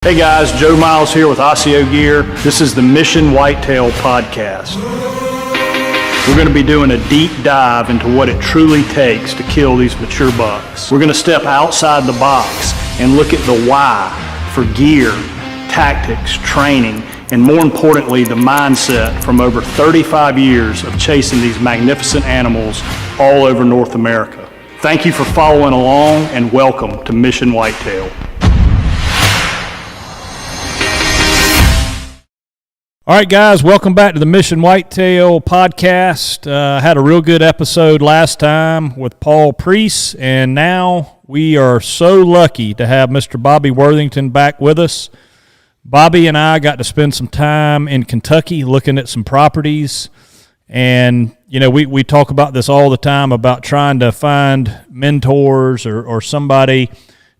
Hey guys, Joe Miles here with Osseo Gear. This is the Mission Whitetail Podcast. We're going to be doing a deep dive into what it truly takes to kill these mature bucks. We're going to step outside the box and look at the why for gear, tactics, training, and more importantly, the mindset from over 35 years of chasing these magnificent animals all over North America. Thank you for following along and welcome to Mission Whitetail. All right, guys, welcome back to the Mission Whitetail Podcast. Had a real good episode last time with Paul Priest, and now we are so lucky to have Mr. Bobby Worthington back with us. Bobby and I got to spend some time in Kentucky looking at some properties, and, you know, we talk about this all the time about trying to find mentors or somebody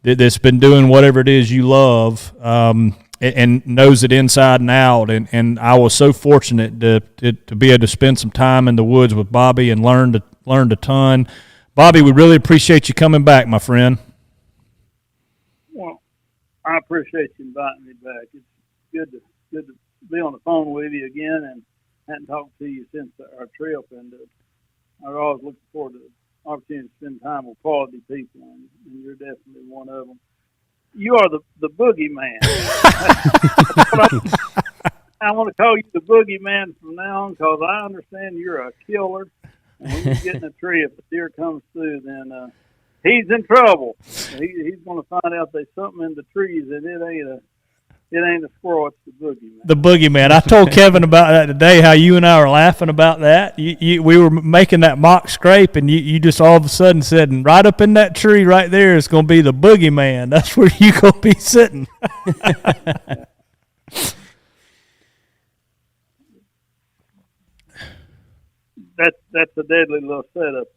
that's been doing whatever it is you love, and knows it inside and out, and I was so fortunate to be able to spend some time in the woods with Bobby and learned a ton. Bobby, we really appreciate you coming back, my friend. Well, I appreciate you inviting me back. It's good to be on the phone with you again, and hadn't talked to you since our trip, and I've always looked forward to the opportunity to spend time with quality people, and you're definitely one of them. You are the boogeyman. I want to call you the boogeyman from now on because I understand you're a killer. And when you get in a tree, if the deer comes through, then he's in trouble. He's going to find out there's something in the trees, and it ain't a squirrel, it's the boogeyman. The boogeyman. I told Kevin about that today, how you and I were laughing about that. We were making that mock scrape, and you just all of a sudden said, and right up in that tree right there is going to be the boogeyman. That's where you're going to be sitting. That's a deadly little setup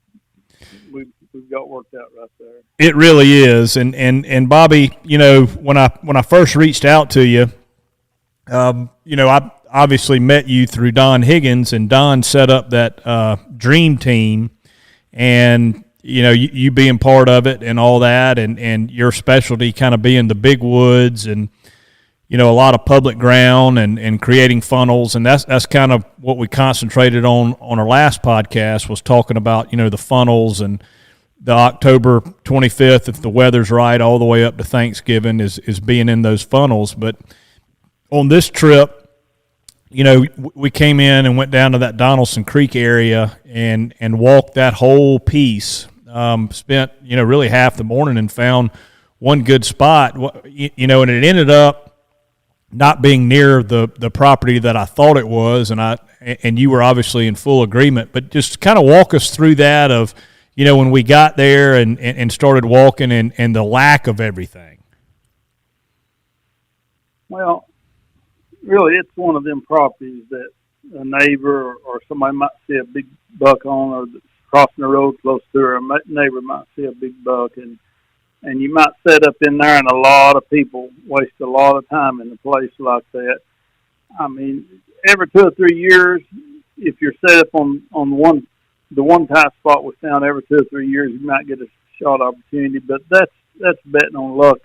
we've got worked out right there. It really is, and Bobby, you know, when I first reached out to you, you know, I obviously met you through Don Higgins, and Don set up that dream team, and you know, you being part of it and all that, and your specialty kind of being the big woods and, you know, a lot of public ground and creating funnels, and that's kind of what we concentrated on our last podcast, was talking about, you know, the funnels, and the October 25th, if the weather's right, all the way up to Thanksgiving is being in those funnels. But on this trip, you know, we came in and went down to that Donaldson Creek area and walked that whole piece. Spent, you know, really half the morning and found one good spot, you know, and it ended up not being near the property that I thought it was, and you were obviously in full agreement. But just kind of walk us through that of, you know, when we got there and started walking and the lack of everything. Well, really, it's one of them properties that a neighbor or somebody might see a big buck on, or crossing the road close to her, a neighbor might see a big buck, and you might set up in there, and a lot of people waste a lot of time in a place like that. I mean, every 2 or 3 years, if you're set up on the one type spot we found, every 2 or 3 years, you might get a shot opportunity, but that's betting on luck.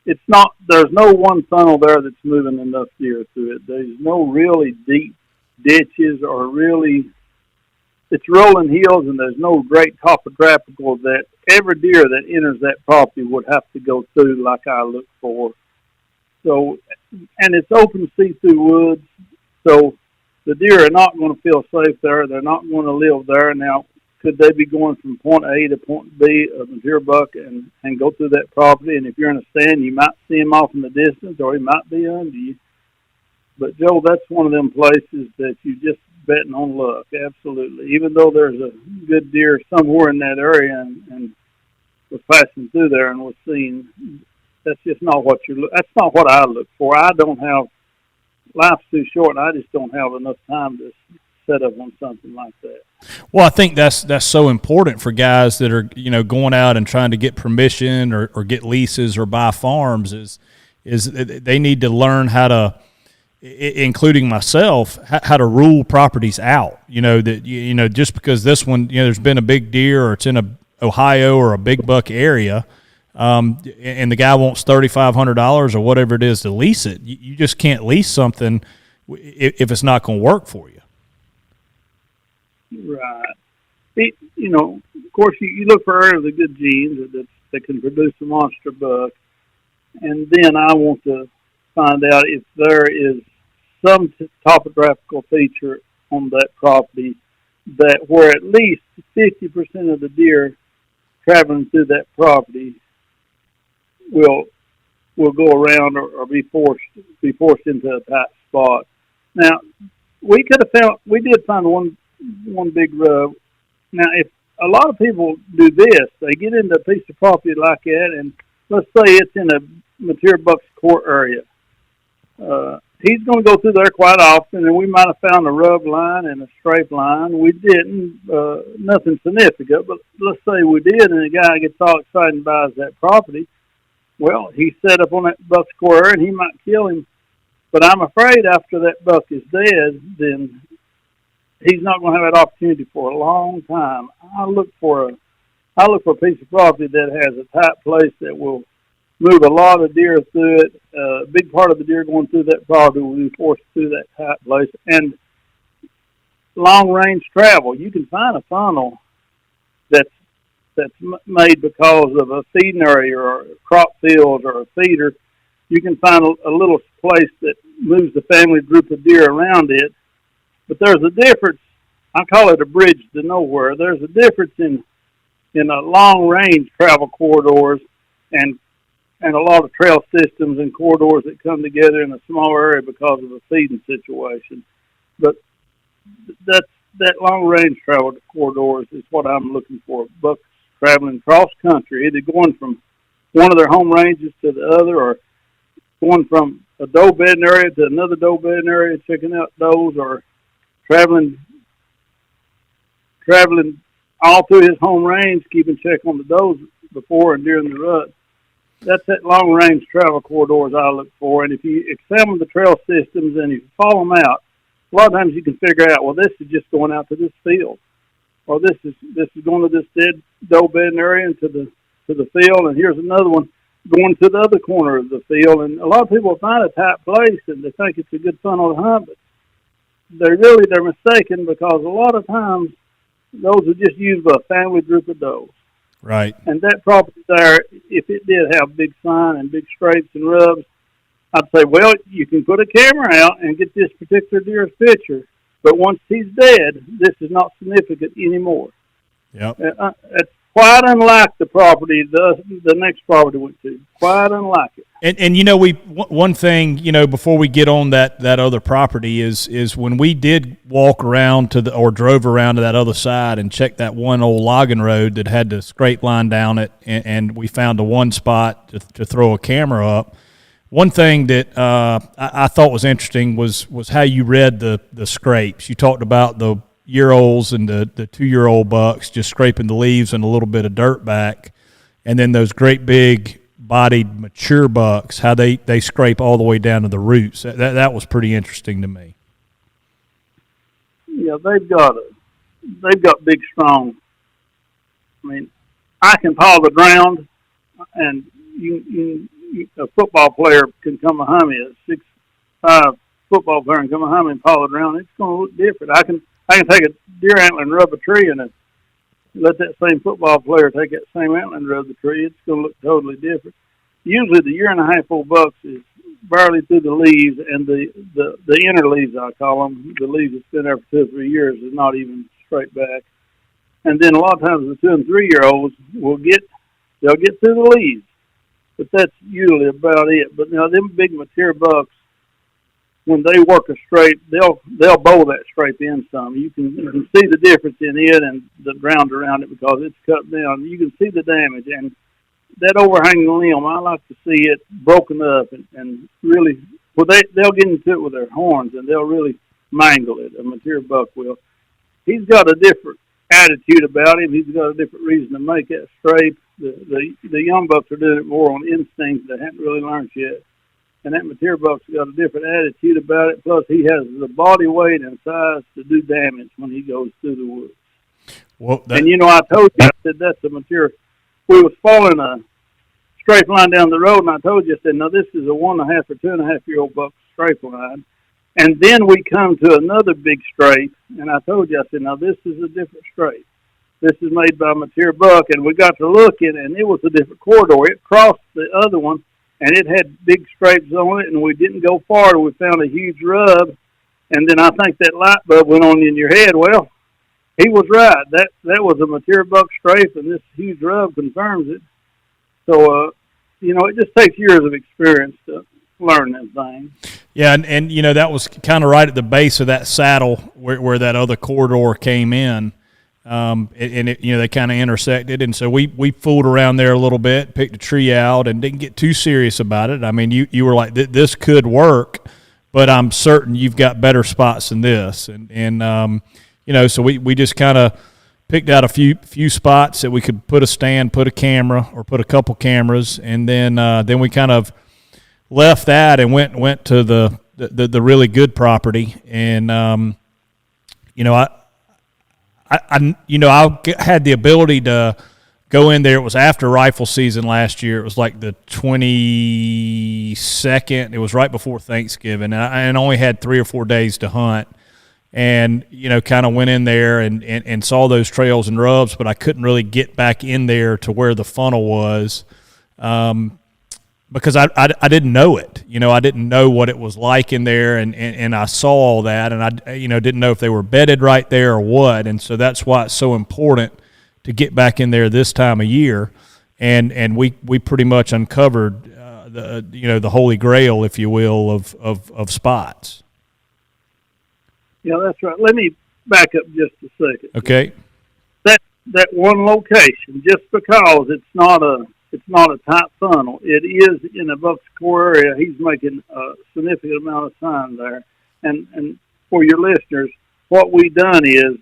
It's not, there's no one funnel there that's moving enough deer through it. There's no really deep ditches or really, it's rolling hills, and there's no great topographical that every deer that enters that property would have to go through like I look for. So, and it's open see-through woods, so the deer are not going to feel safe there. They're not going to live there. Now, could they be going from point A to point B of a mature buck and go through that property? And if you're in a stand, you might see him off in the distance, or he might be under you. But, Joe, that's one of them places that you just betting on luck, absolutely. Even though there's a good deer somewhere in that area, and we're passing through there and we're seeing, that's just not what that's not what I look for. I don't have, life's too short, and I just don't have enough time to set up on something like that. Well, I think that's so important for guys that are, you know, going out and trying to get permission or get leases or buy farms is they need to learn how to, including myself, how to rule properties out. You know, that, you know, just because this one, you know, there's been a big deer or it's in a Ohio or a big buck area, and the guy wants $3,500 or whatever it is to lease it. You just can't lease something if it's not going to work for you. Right. Of course, you look for the good genes that can produce a monster buck, and then I want to find out if there is some topographical feature on that property that where at least 50% of the deer traveling through that property will go around or be forced into a tight spot. Now, we did find one big rub. Now, if a lot of people do this, they get into a piece of property like that, and let's say it's in a mature buck's court area. He's going to go through there quite often, and we might have found a rub line and a scrape line. We didn't, nothing significant, but let's say we did, and the guy gets all excited and buys that property. Well, he's set up on that buck's court area, and he might kill him. But I'm afraid after that buck is dead, then he's not going to have that opportunity for a long time. I look for a piece of property that has a tight place that will move a lot of deer through it. A big part of the deer going through that property will be forced through that tight place. And long-range travel, you can find a funnel that's made because of a feeding area or a crop field or a feeder. You can find a little place that moves the family group of deer around it. But there's a difference. I call it a bridge to nowhere. There's a difference in a long-range travel corridors and a lot of trail systems and corridors that come together in a small area because of a feeding situation. But that long-range travel corridors is what I'm looking for. Bucks traveling cross-country, either going from one of their home ranges to the other or going from a doe bedding area to another doe bedding area, checking out does, or traveling all through his home range, keeping check on the does before and during the rut. That's that long-range travel corridors I look for. And if you examine the trail systems and you follow them out, a lot of times you can figure out, well, this is just going out to this field, or this is going to this dead doe bedding area and to the field, and here's another one going to the other corner of the field. And a lot of people find a tight place and they think it's a good funnel to hunt, but they're mistaken, because a lot of times those are just used by a family group of does. Right. And that property there, if it did have big sign and big scrapes and rubs, I'd say, well, you can put a camera out and get this particular deer's picture, but once he's dead, this is not significant anymore. Yep. It's quite unlike the property the next property went to. Quite unlike it. And one thing, before we get on that other property is when we did walk around or drove around to that other side and checked that one old logging road that had the scrape line down it, and we found the one spot to throw a camera up. One thing that I thought was interesting was how you read the scrapes. You talked about the year-olds and the 2-year-old bucks just scraping the leaves and a little bit of dirt back, and then those great big bodied mature bucks, how they scrape all the way down to the roots. That was pretty interesting to me. Yeah, they've got big, strong. I mean, I can paw the ground, and a football player can come behind me. A 6'5" football player can come behind me and paw the ground. It's going to look different. I can take a deer antler and rub a tree and let that same football player take that same antler and rub the tree. It's going to look totally different. Usually the 1.5-year-old bucks is barely through the leaves, and the inner leaves, I call them, the leaves that's been there for 2 or 3 years, is not even straight back. And then a lot of times the 2- and 3-year-olds they'll get through the leaves, but that's usually about it. But them big mature bucks, when they work a scrape, they'll bowl that scrape in some. You can see the difference in it and the ground around it because it's cut down. You can see the damage, and that overhanging limb, I like to see it broken up and really, well, they'll get into it with their horns and they'll really mangle it. A mature buck will. He's got a different attitude about him. He's got a different reason to make that scrape. The young bucks are doing it more on instinct. They haven't really learned yet. And that mature buck's got a different attitude about it. Plus, he has the body weight and size to do damage when he goes through the woods. Well, and I told you, I said that's a mature. We was following strafe line down the road, and I told you, I said, now this is a 1.5 or 2.5-year-old buck strafe line. And then we come to another big strafe, and I told you, I said, now this is a different strafe. This is made by a mature buck, and we got to looking, and it was a different corridor. It crossed the other one, and it had big stripes on it, and we didn't go far. We found a huge rub, and then I think that light bulb went on in your head. Well, he was right. That was a mature buck strafe, and this huge rub confirms it. So, it just takes years of experience to learn that thing. Yeah, and that was kind of right at the base of that saddle where that other corridor came in. They kind of intersected, and so we fooled around there a little bit, picked a tree out, and didn't get too serious about it. I mean, you were like, this could work, but I'm certain you've got better spots than this, so we just kind of picked out a few spots that we could put a stand, put a camera, or put a couple cameras, and then we kind of left that and went to the really good property, and I had the ability to go in there. It was after rifle season last year. It was like the 22nd. It was right before Thanksgiving, and I only had 3 or 4 days to hunt. And, kind of went in there and saw those trails and rubs, but I couldn't really get back in there to where the funnel was because I didn't know it. I didn't know what it was like in there, and I saw all that, and I didn't know if they were bedded right there or what. And so that's why it's so important to get back in there this time of year. And we pretty much uncovered the holy grail, if you will, of spots. Yeah, that's right. Let me back up just a second. Okay. That one location, just because it's not a tight funnel, it is in a buck's core area. He's making a significant amount of time there. And for your listeners, what we done is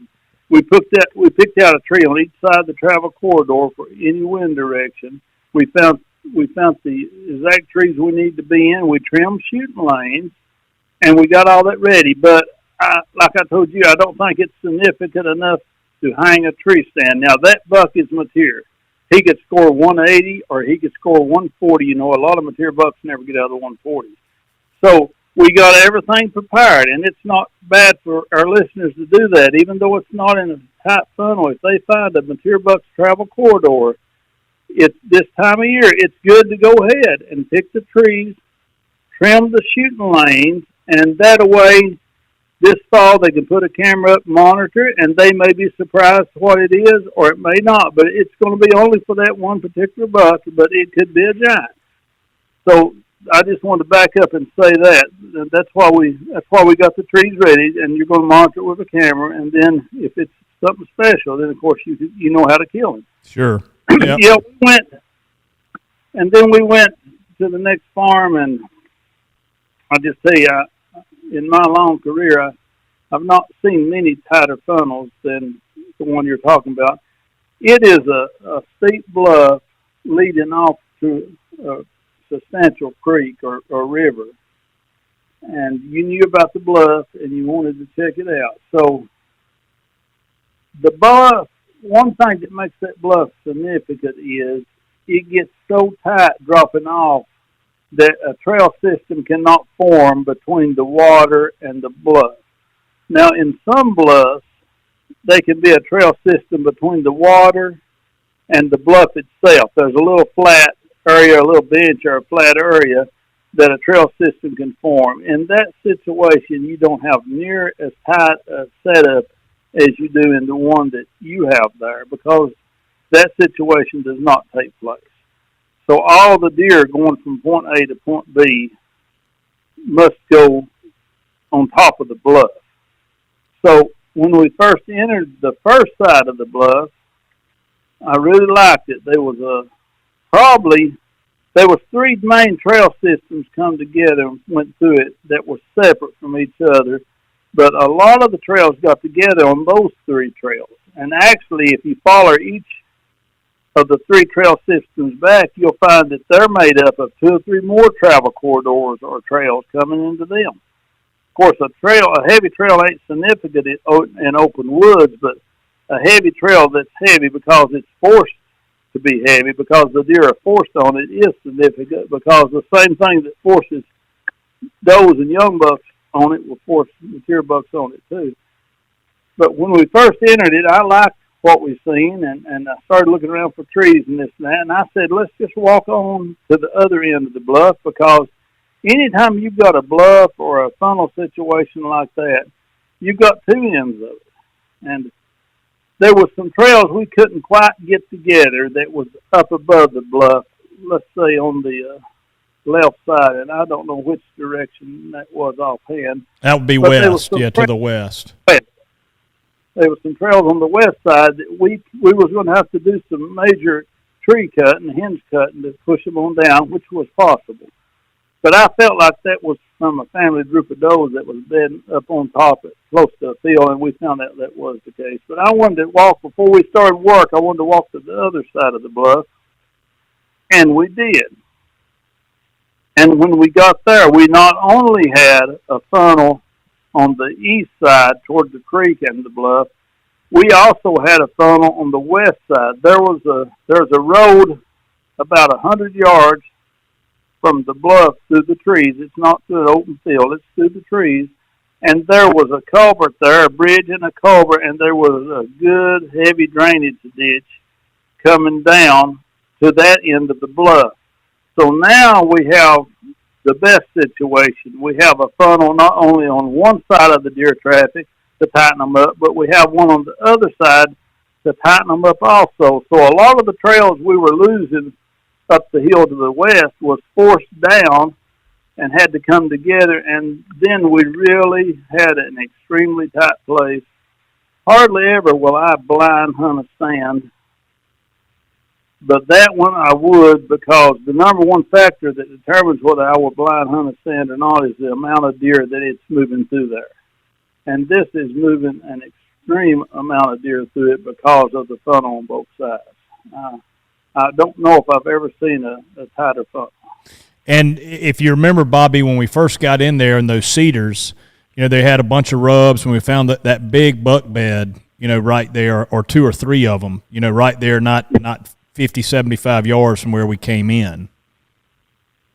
we picked out a tree on each side of the travel corridor for any wind direction. We found the exact trees we need to be in. We trimmed shooting lanes, and we got all that ready. But like I told you, I don't think it's significant enough to hang a tree stand. Now, that buck is mature. He could score 180 or he could score 140. A lot of mature bucks never get out of the 140. So we got everything prepared, and it's not bad for our listeners to do that, even though it's not in a tight funnel. If they find a mature buck's travel corridor, it's this time of year, it's good to go ahead and pick the trees, trim the shooting lanes, and that way this fall they can put a camera up and monitor it, and they may be surprised what it is, or it may not, but it's going to be only for that one particular buck, but it could be a giant. So I just wanted to back up and say that. That's why we got the trees ready, and you're going to monitor it with a camera, and then if it's something special, then of course you know how to kill him. Sure. Yep. Yeah, we went to the next farm, and I'll just tell you, in my long career, I've not seen many tighter funnels than the one you're talking about. It is a steep bluff leading off to a substantial creek or river. And you knew about the bluff, and you wanted to check it out. So the bluff, one thing that makes that bluff significant is it gets so tight dropping off that a trail system cannot form between the water and the bluff. Now, in some bluffs, there can be a trail system between the water and the bluff itself. There's a little flat area, a little bench or a flat area that a trail system can form. In that situation, you don't have near as tight a setup as you do in the one that you have there, because that situation does not take place. So all the deer going from point A to point B must go on top of the bluff. So when we first entered the first side of the bluff, I really liked it. There was 3 main trail systems come together and went through it that were separate from each other. But a lot of the trails got together on those 3 trails. And actually, if you follow each of the 3 trail systems back, you'll find that they're made up of 2 or 3 more travel corridors or trails coming into them. Of course, a heavy trail ain't significant in open woods, but a heavy trail that's heavy because it's forced to be heavy because the deer are forced on it is significant, because the same thing that forces does and young bucks on it will force mature bucks on it too. But when we first entered it, I liked what we seen, and I started looking around for trees and this and that, and I said, let's just walk on to the other end of the bluff, because anytime you've got a bluff or a funnel situation like that, you've got two ends of it. And there was some trails we couldn't quite get together that was up above the bluff, let's say on the left side, and I don't know which direction that was offhand. That would be west, to the west. There was some trails on the west side that we was going to have to do some major tree cutting, hinge cutting to push them on down, which was possible. But I felt like that was from a family group of does that was bedding up on top of close to a field, and we found out that was the case. But I wanted to walk, before we started work, I wanted to walk to the other side of the bluff, and we did. And when we got there, we not only had a funnel on the east side toward the creek and the bluff, we also had a funnel on the west side. There's a road about 100 yards from the bluff through the trees. It's not through an open field, it's through the trees. And there was a culvert there, a bridge and a culvert, and there was a good heavy drainage ditch coming down to that end of the bluff. So now we have the best situation. We have a funnel not only on one side of the deer traffic to tighten them up, but we have one on the other side to tighten them up also. So a lot of the trails we were losing up the hill to the west was forced down and had to come together, and then we really had an extremely tight place. Hardly ever will I blind hunt a stand, but that one I would, because the number one factor that determines whether I will blind hunt a stand or not is the amount of deer that it's moving through there. And this is moving an extreme amount of deer through it because of the funnel on both sides. I don't know if I've ever seen a tighter funnel. And if you remember, Bobby, when we first got in there in those cedars, they had a bunch of rubs, and we found that big buck bed, right there, or two or three of them, right there, not 50, 75 yards from where we came in.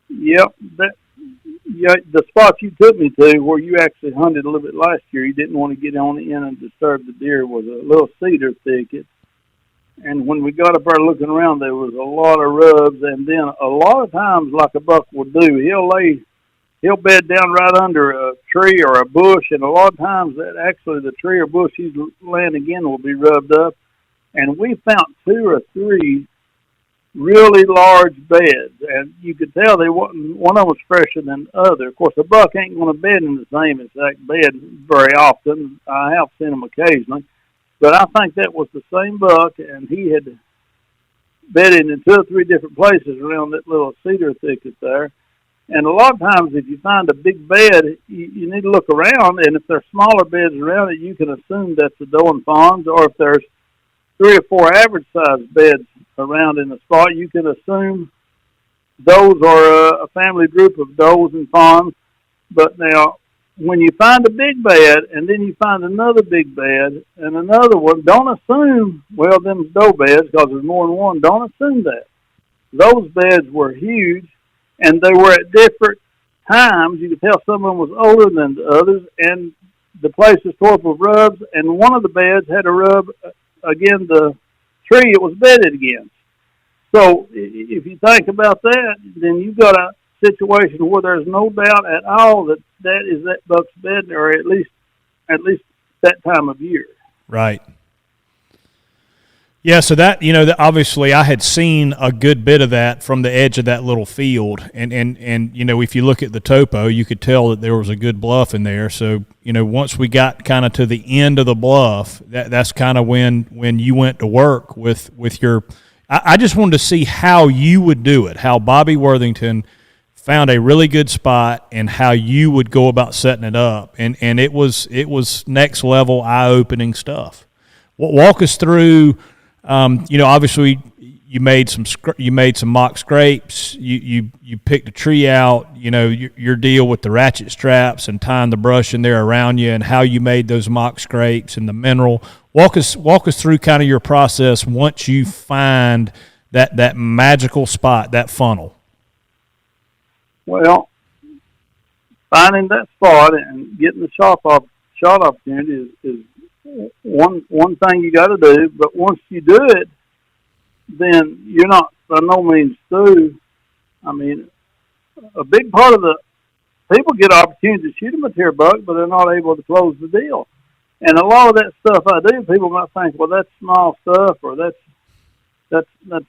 Yep. The spot you took me to where you actually hunted a little bit last year, you didn't want to get on in and disturb the deer, was a little cedar thicket. And when we got up there looking around, there was a lot of rubs, and then a lot of times, like a buck will do, he'll bed down right under a tree or a bush, and a lot of times that actually the tree or bush he's laying again will be rubbed up. And we found two or three really large beds, and you could tell one of them was fresher than the other. Of course, a buck ain't going to bed in the same exact bed very often. I have seen them occasionally. But I think that was the same buck, and he had bedded in two or three different places around that little cedar thicket there. And a lot of times, if you find a big bed, you need to look around, and if there's smaller beds around it, you can assume that's the doe and fawns, or if there's 3 or 4 average-sized beds around in the spot, you can assume those are a family group of does and fawns. But now, when you find a big bed, and then you find another big bed, and another one, don't assume, well, them doe beds, because there's more than one, don't assume that. Those beds were huge, and they were at different times. You could tell some of them was older than the others, and the place was tore up with rubs, and one of the beds had a rub against the tree it was bedded against. So if you think about that, then you've got a situation where there's no doubt at all that is that buck's bed, or at least that time of year. Right. Yeah, so that, obviously I had seen a good bit of that from the edge of that little field. And if you look at the topo, you could tell that there was a good bluff in there. So, once we got kind of to the end of the bluff, that's kind of when you went to work with your – I just wanted to see how you would do it, how Bobby Worthington found a really good spot and how you would go about setting it up. And it was next level, eye-opening stuff. Walk us through – obviously you made some mock scrapes. You picked a tree out. Your deal with the ratchet straps and tying the brush in there around you, and how you made those mock scrapes and the mineral. Walk us through kind of your process once you find that magical spot, that funnel? Well, finding that spot and getting the shot opportunity is one thing you got to do. But once you do it, then you're not by no means through. I mean, a big part of the people get opportunities to shoot a mature buck, but they're not able to close the deal. And a lot of that stuff I do, people might think, well, that's small stuff, or that's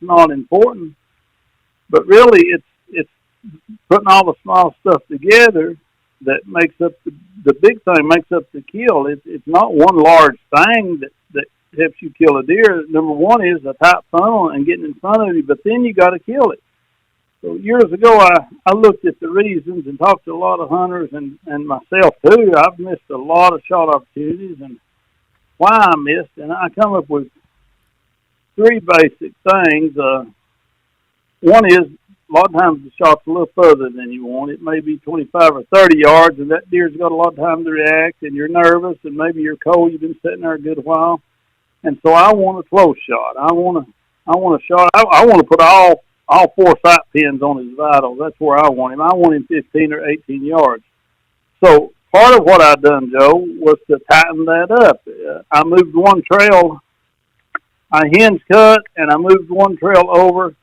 not important. But really, it's putting all the small stuff together that makes up the big thing, makes up the kill. It's not one large thing that helps you kill a deer. Number one is a tight funnel and getting in front of you, but then you got to kill it. So years ago, I looked at the reasons and talked to a lot of hunters and myself too. I've missed a lot of shot opportunities and why I missed, and I come up with three basic things. One is a lot of times the shot's a little further than you want. It may be 25 or 30 yards, and that deer's got a lot of time to react, and you're nervous, and maybe you're cold. You've been sitting there a good while, and so I want a close shot. I want a shot. I want to put all four sight pins on his vitals. That's where I want him. I want him 15 or 18 yards. So part of what I done, Joe, was to tighten that up. I moved one trail. I hinge cut, and I moved one trail over,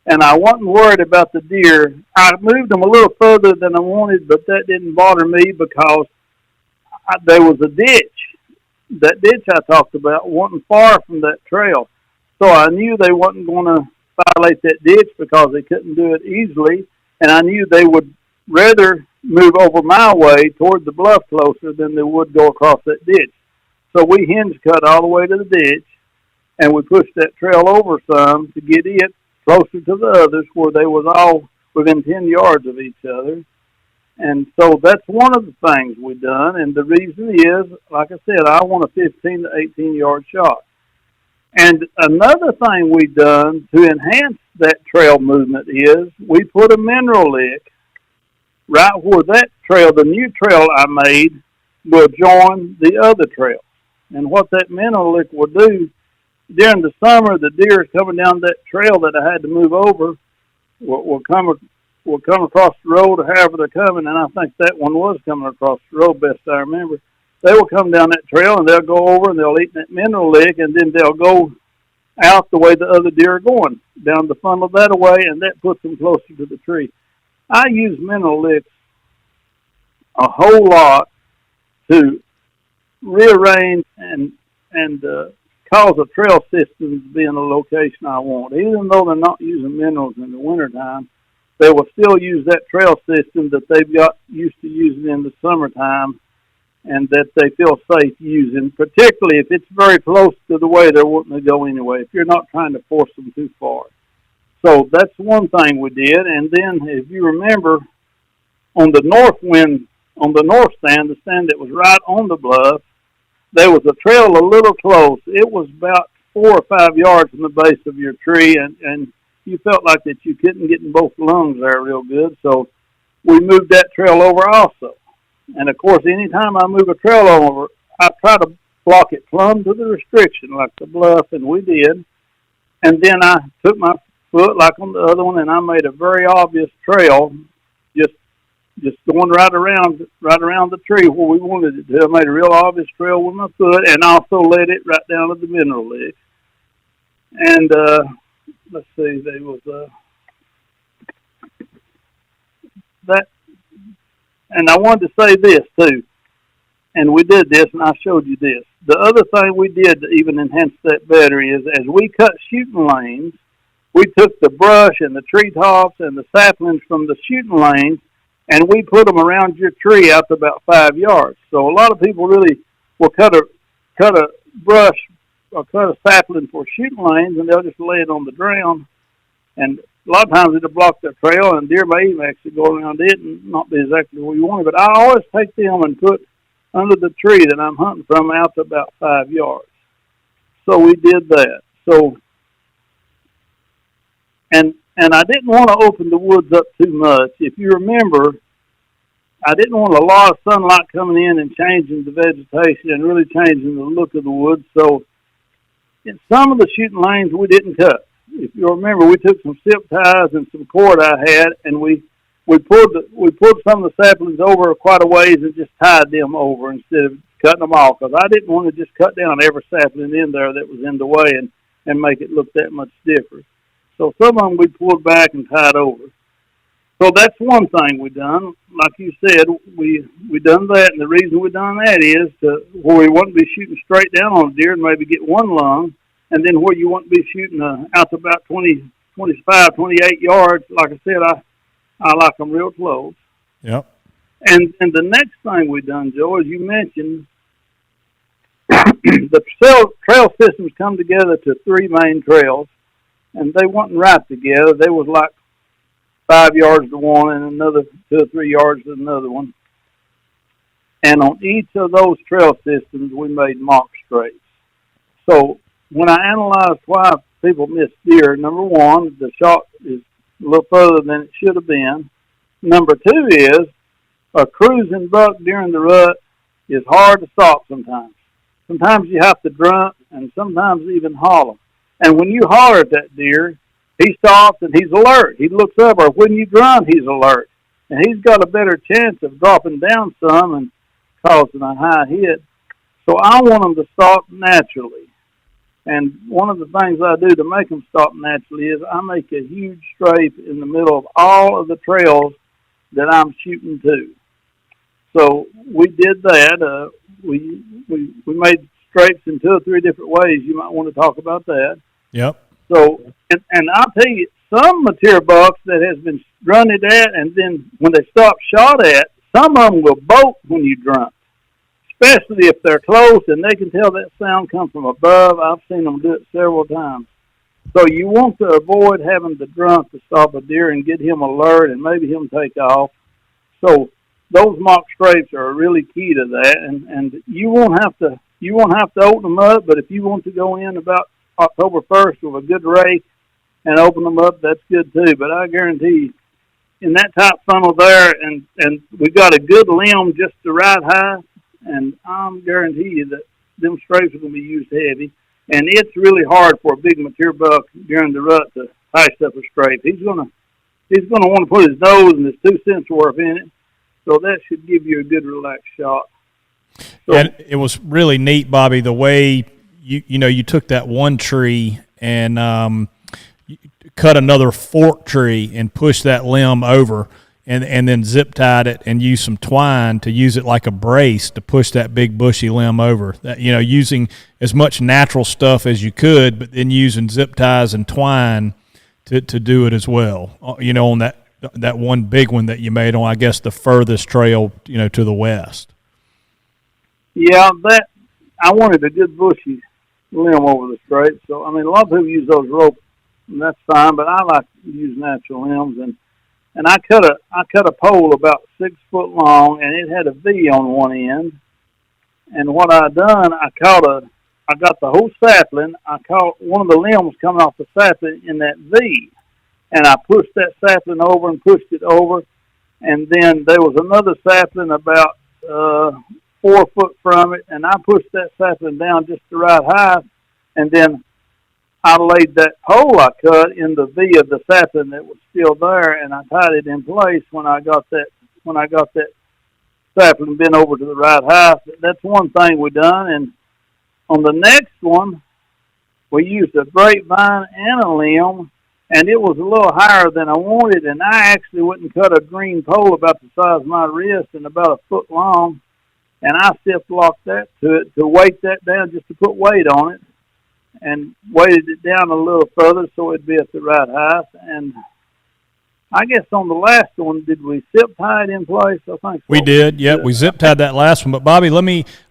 and I wasn't worried about the deer. I moved them a little further than I wanted, but that didn't bother me because there was a ditch. That ditch I talked about wasn't far from that trail. So I knew they wasn't going to violate that ditch because they couldn't do it easily, and I knew they would rather move over my way toward the bluff closer than they would go across that ditch. So we hinge cut all the way to the ditch, and we pushed that trail over some to get it closer to the others where they was all within 10 yards of each other. And so that's one of the things we done, and the reason is, like I said, I want a 15 to 18 yard shot. And another thing we done to enhance that trail movement is we put a mineral lick right where that trail, the new trail I made, will join the other trail. And what that mineral lick will do, during the summer, the deer coming down that trail that I had to move over will come across the road, or however they're coming, and I think that one was coming across the road, best I remember. They will come down that trail, and they'll go over, and they'll eat that mineral lick, and then they'll go out the way the other deer are going, down the funnel that way, and that puts them closer to the tree. I use mineral licks a whole lot to rearrange and cause a trail system to be in the location I want. Even though they're not using minerals in the wintertime, they will still use that trail system that they've got used to using in the summertime and that they feel safe using, particularly if it's very close to the way they're wanting to go anyway, if you're not trying to force them too far. So that's one thing we did. And then, if you remember, on the north stand, the stand that was right on the bluff, there was a trail a little close. It was about 4 or 5 yards from the base of your tree, and you felt like that you couldn't get in both lungs there real good. So we moved that trail over also. And, of course, anytime I move a trail over, I try to block it plumb to the restriction like the bluff, and we did. And then I took my foot like on the other one, and I made a very obvious trail, just going right around the tree where we wanted it to. I made a real obvious trail with my foot, and also led it right down to the mineral lick. And let's see, there was that. And I wanted to say this too, and we did this, and I showed you this. The other thing we did to even enhance that better is, as we cut shooting lanes, we took the brush and the treetops and the saplings from the shooting lanes, and we put them around your tree out to about 5 yards. So a lot of people really will cut a brush or cut a sapling for shooting lanes, and they'll just lay it on the ground. And a lot of times it'll block the trail, and deer may even actually go around it and not be exactly where you want it. But I always take them and put under the tree that I'm hunting from out to about 5 yards. So we did that. So, and I didn't want to open the woods up too much. If you remember, I didn't want a lot of sunlight coming in and changing the vegetation and really changing the look of the woods. So in some of the shooting lanes we didn't cut. if you remember, we took some zip ties and some cord I had, and we pulled some of the saplings over quite a ways and just tied them over instead of cutting them off, because I didn't want to just cut down every sapling in there that was in the way and make it look that much stiffer. So some of them we pulled back and tied over. So that's one thing we done. Like you said, we done that, and the reason we done that is where we wouldn't be shooting straight down on a deer and maybe get one lung, and then where you wouldn't be shooting out to about 20, 25, 28 yards. Like I said, I like them real close. Yep. And the next thing we done, Joe, as you mentioned, the trail systems come together to 3 main trails, and they wasn't right together. They was like 5 yards to one and another 2 or 3 yards to another one. And on each of those trail systems, we made mock straights. So when I analyzed why people miss deer, number one, the shot is a little further than it should have been. Number two is a cruising buck during the rut is hard to stop sometimes. Sometimes you have to grunt and sometimes even holler. And when you holler at that deer, he stops and he's alert. He looks up, or when you grunt, he's alert. And he's got a better chance of dropping down some and causing a high hit. So I want them to stop naturally. And one of the things I do to make them stop naturally is I make a huge strafe in the middle of all of the trails that I'm shooting to. So we did that. We made strafes in 2 or 3 different ways. You might want to talk about that. Yep. So, and I'll tell you, some mature bucks that has been grunted at, and then when they stop shot at, some of them will bolt when you grunt, especially if they're close and they can tell that sound comes from above. I've seen them do it several times. So you want to avoid having to grunt to stop a deer and get him alert and maybe him take off. So those mock strafes are really key to that, and you won't have to open them up, but if you want to go in about October 1st with a good rake and open them up, that's good too. But I guarantee you, in that top funnel there, and we got a good limb just the right height, and I'm guarantee you that them strafes are going to be used heavy. And it's really hard for a big mature buck during the rut to ice up a strafe. He's gonna want to put his nose and his 2 cents worth in it. So that should give you a good relaxed shot. So, and it was really neat, Bobby, the way you took that one tree and you cut another fork tree and pushed that limb over, and then zip tied it and used some twine to use it like a brace to push that big bushy limb over. That, using as much natural stuff as you could, but then using zip ties and twine to do it as well. On that one big one that you made on, I guess, the furthest trail, to the west. Yeah, that I wanted a good bushy limb over the straight. So a lot of people use those ropes, and that's fine. But I like to use natural limbs, and I cut a pole about 6 foot long, and it had a V on one end. And what I done, I got the whole sapling. I caught one of the limbs coming off the sapling in that V, and I pushed that sapling over and pushed it over, and then there was another sapling about 4 foot from it, and I pushed that sapling down just the right height, and then I laid that pole I cut in the V of the sapling that was still there, and I tied it in place when I got that sapling bent over to the right height. That's one thing we done. And on the next one, we used a grapevine and a limb, and it was a little higher than I wanted, and I actually went and cut a green pole about the size of my wrist and about 1 foot long, and I stiff locked that to it to weight that down, just to put weight on it, and weighted it down a little further so it'd be at the right height. And I guess on the last one, did we zip tie it in place? I think so. We did. Yep, we zip tied that last one. But Bobby,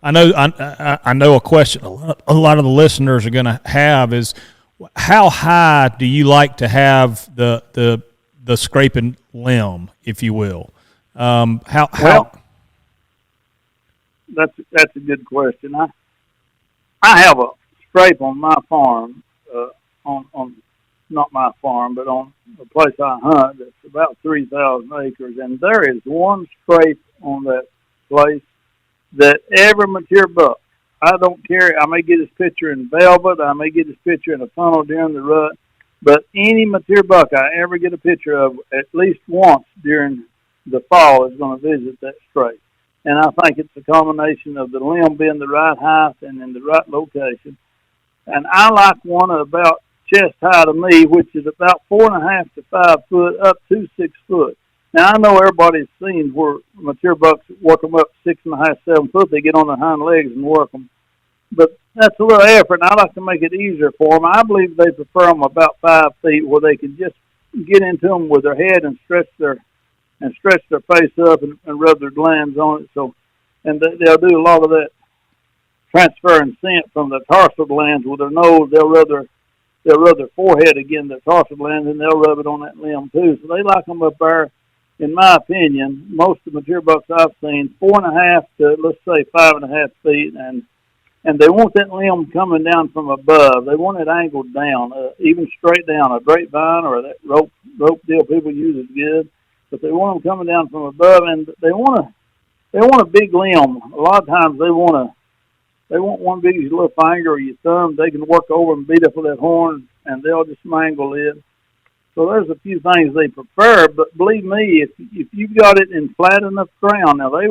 I know a question a lot of the listeners are going to have is, how high do you like to have the scraping limb, if you will? How? That's a good question. I have a scrape on my farm, on not my farm, but on the place I hunt. That's about 3,000 acres, and there is one scrape on that place that every mature buck, I don't care. I may get his picture in velvet. I may get his picture in a funnel during the rut. But any mature buck I ever get a picture of at least once during the fall is going to visit that strait. And I think it's a combination of the limb being the right height and in the right location. And I like one about chest high to me, which is about 4.5 to 5 foot up to 6 foot. Now, I know everybody's seen where mature bucks work them up 6.5, 7 foot. They get on their hind legs and work them. But that's a little effort, and I like to make it easier for them. I believe they prefer them about 5 feet where they can just get into them with their head and stretch their face up and rub their glands on it. So, and they'll do a lot of that transferring scent from the tarsal glands with their nose. They'll rub their forehead against their tarsal glands, and they'll rub it on that limb too. So they like them up there. In my opinion, most of the mature bucks I've seen, 4.5 to let's say 5.5 feet, and they want that limb coming down from above. They want it angled down, even straight down. A grapevine or that rope deal people use is good, but they want them coming down from above, and they want a big limb. A lot of times they want one big little finger or your thumb. They can work over and beat up with that horn, and they'll just mangle it. So there's a few things they prefer, but believe me, if you've got it in flat enough ground, now they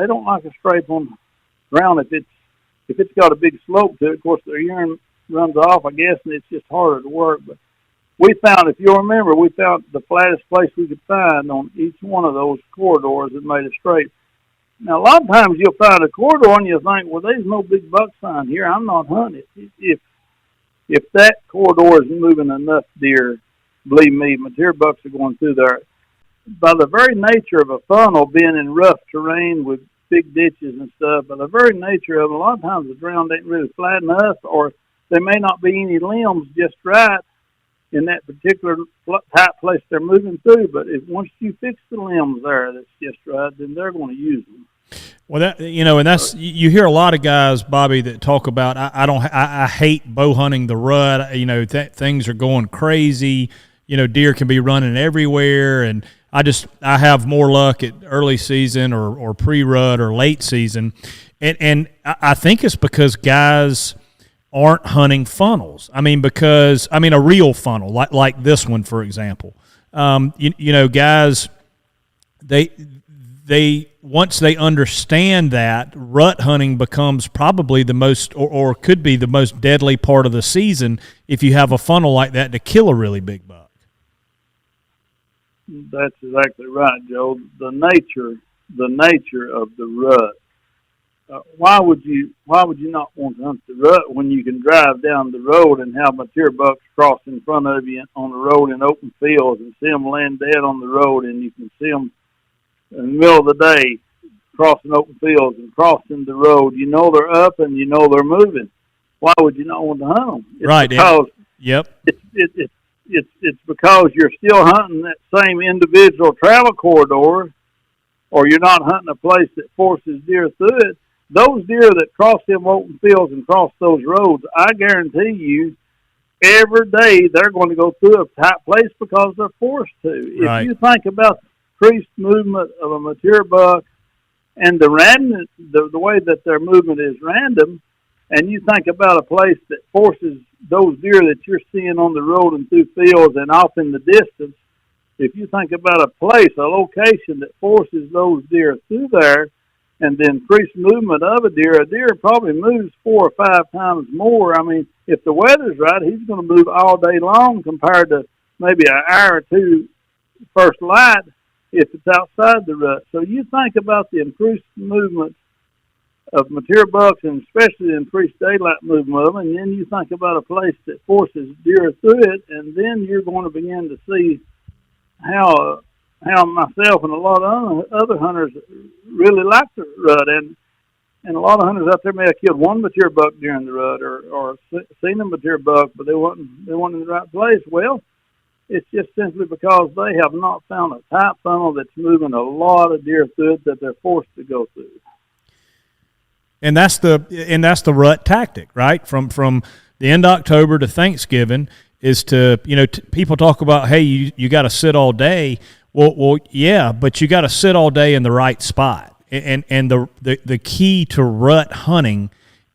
don't like a scrape on ground if it's got a big slope to it. Of course, their urine runs off, I guess, and it's just harder to work. But we found, if you'll remember, the flattest place we could find on each one of those corridors that made a straight. Now, a lot of times you'll find a corridor and you'll think, well, there's no big buck sign here. I'm not hunting it. If that corridor is moving enough deer, believe me, mature bucks are going through there. By the very nature of a funnel being in rough terrain with big ditches and stuff, by the very nature of it, a lot of times the ground ain't really flat enough, or there may not be any limbs just right in that particular tight place they're moving through. But once you fix the limbs there that's just right, then they're going to use them. Well, and that's, you hear a lot of guys, Bobby, that talk about, I hate bow hunting the rut. Things are going crazy. Deer can be running everywhere, and I have more luck at early season or pre-rut or late season, and I think it's because guys aren't hunting funnels. I mean, a real funnel like this one, for example. Guys, they once they understand that, rut hunting becomes probably the most or could be the most deadly part of the season if you have a funnel like that to kill a really big buck. That's exactly right, Joe. The nature of the rut. Why would you not want to hunt the rut when you can drive down the road and have mature bucks cross in front of you on the road in open fields and see them laying dead on the road, and you can see them in the middle of the day crossing open fields and crossing the road? You know they're up and you know they're moving. Why would you not want to hunt them? It's right. Because yep. It's because you're still hunting that same individual travel corridor, or you're not hunting a place that forces deer through it. Those deer that cross them open fields and cross those roads, I guarantee you, every day they're going to go through a tight place because they're forced to. Right. If you think about the increased movement of a mature buck and the way that their movement is random, and you think about a place that forces those deer that you're seeing on the road and through fields and off in the distance, if you think about a location that forces those deer through there, and the increased movement of a deer probably moves 4 or 5 times more. I mean, if the weather's right, he's going to move all day long compared to maybe an hour or two first light if it's outside the rut. So you think about the increased movement of mature bucks, and especially the increased daylight movement of them, and then you think about a place that forces deer through it, and then you're going to begin to see how myself and a lot of other hunters really like the rut, and a lot of hunters out there may have killed one mature buck during the rut, or seen a mature buck, but they weren't in the right place. Well, it's just simply because they have not found a tight funnel that's moving a lot of deer through it that they're forced to go through. And that's the rut tactic, right? From the end of October to Thanksgiving is to, people talk about, hey, you got to sit all day. Well, yeah, but you got to sit all day in the right spot. And the key to rut hunting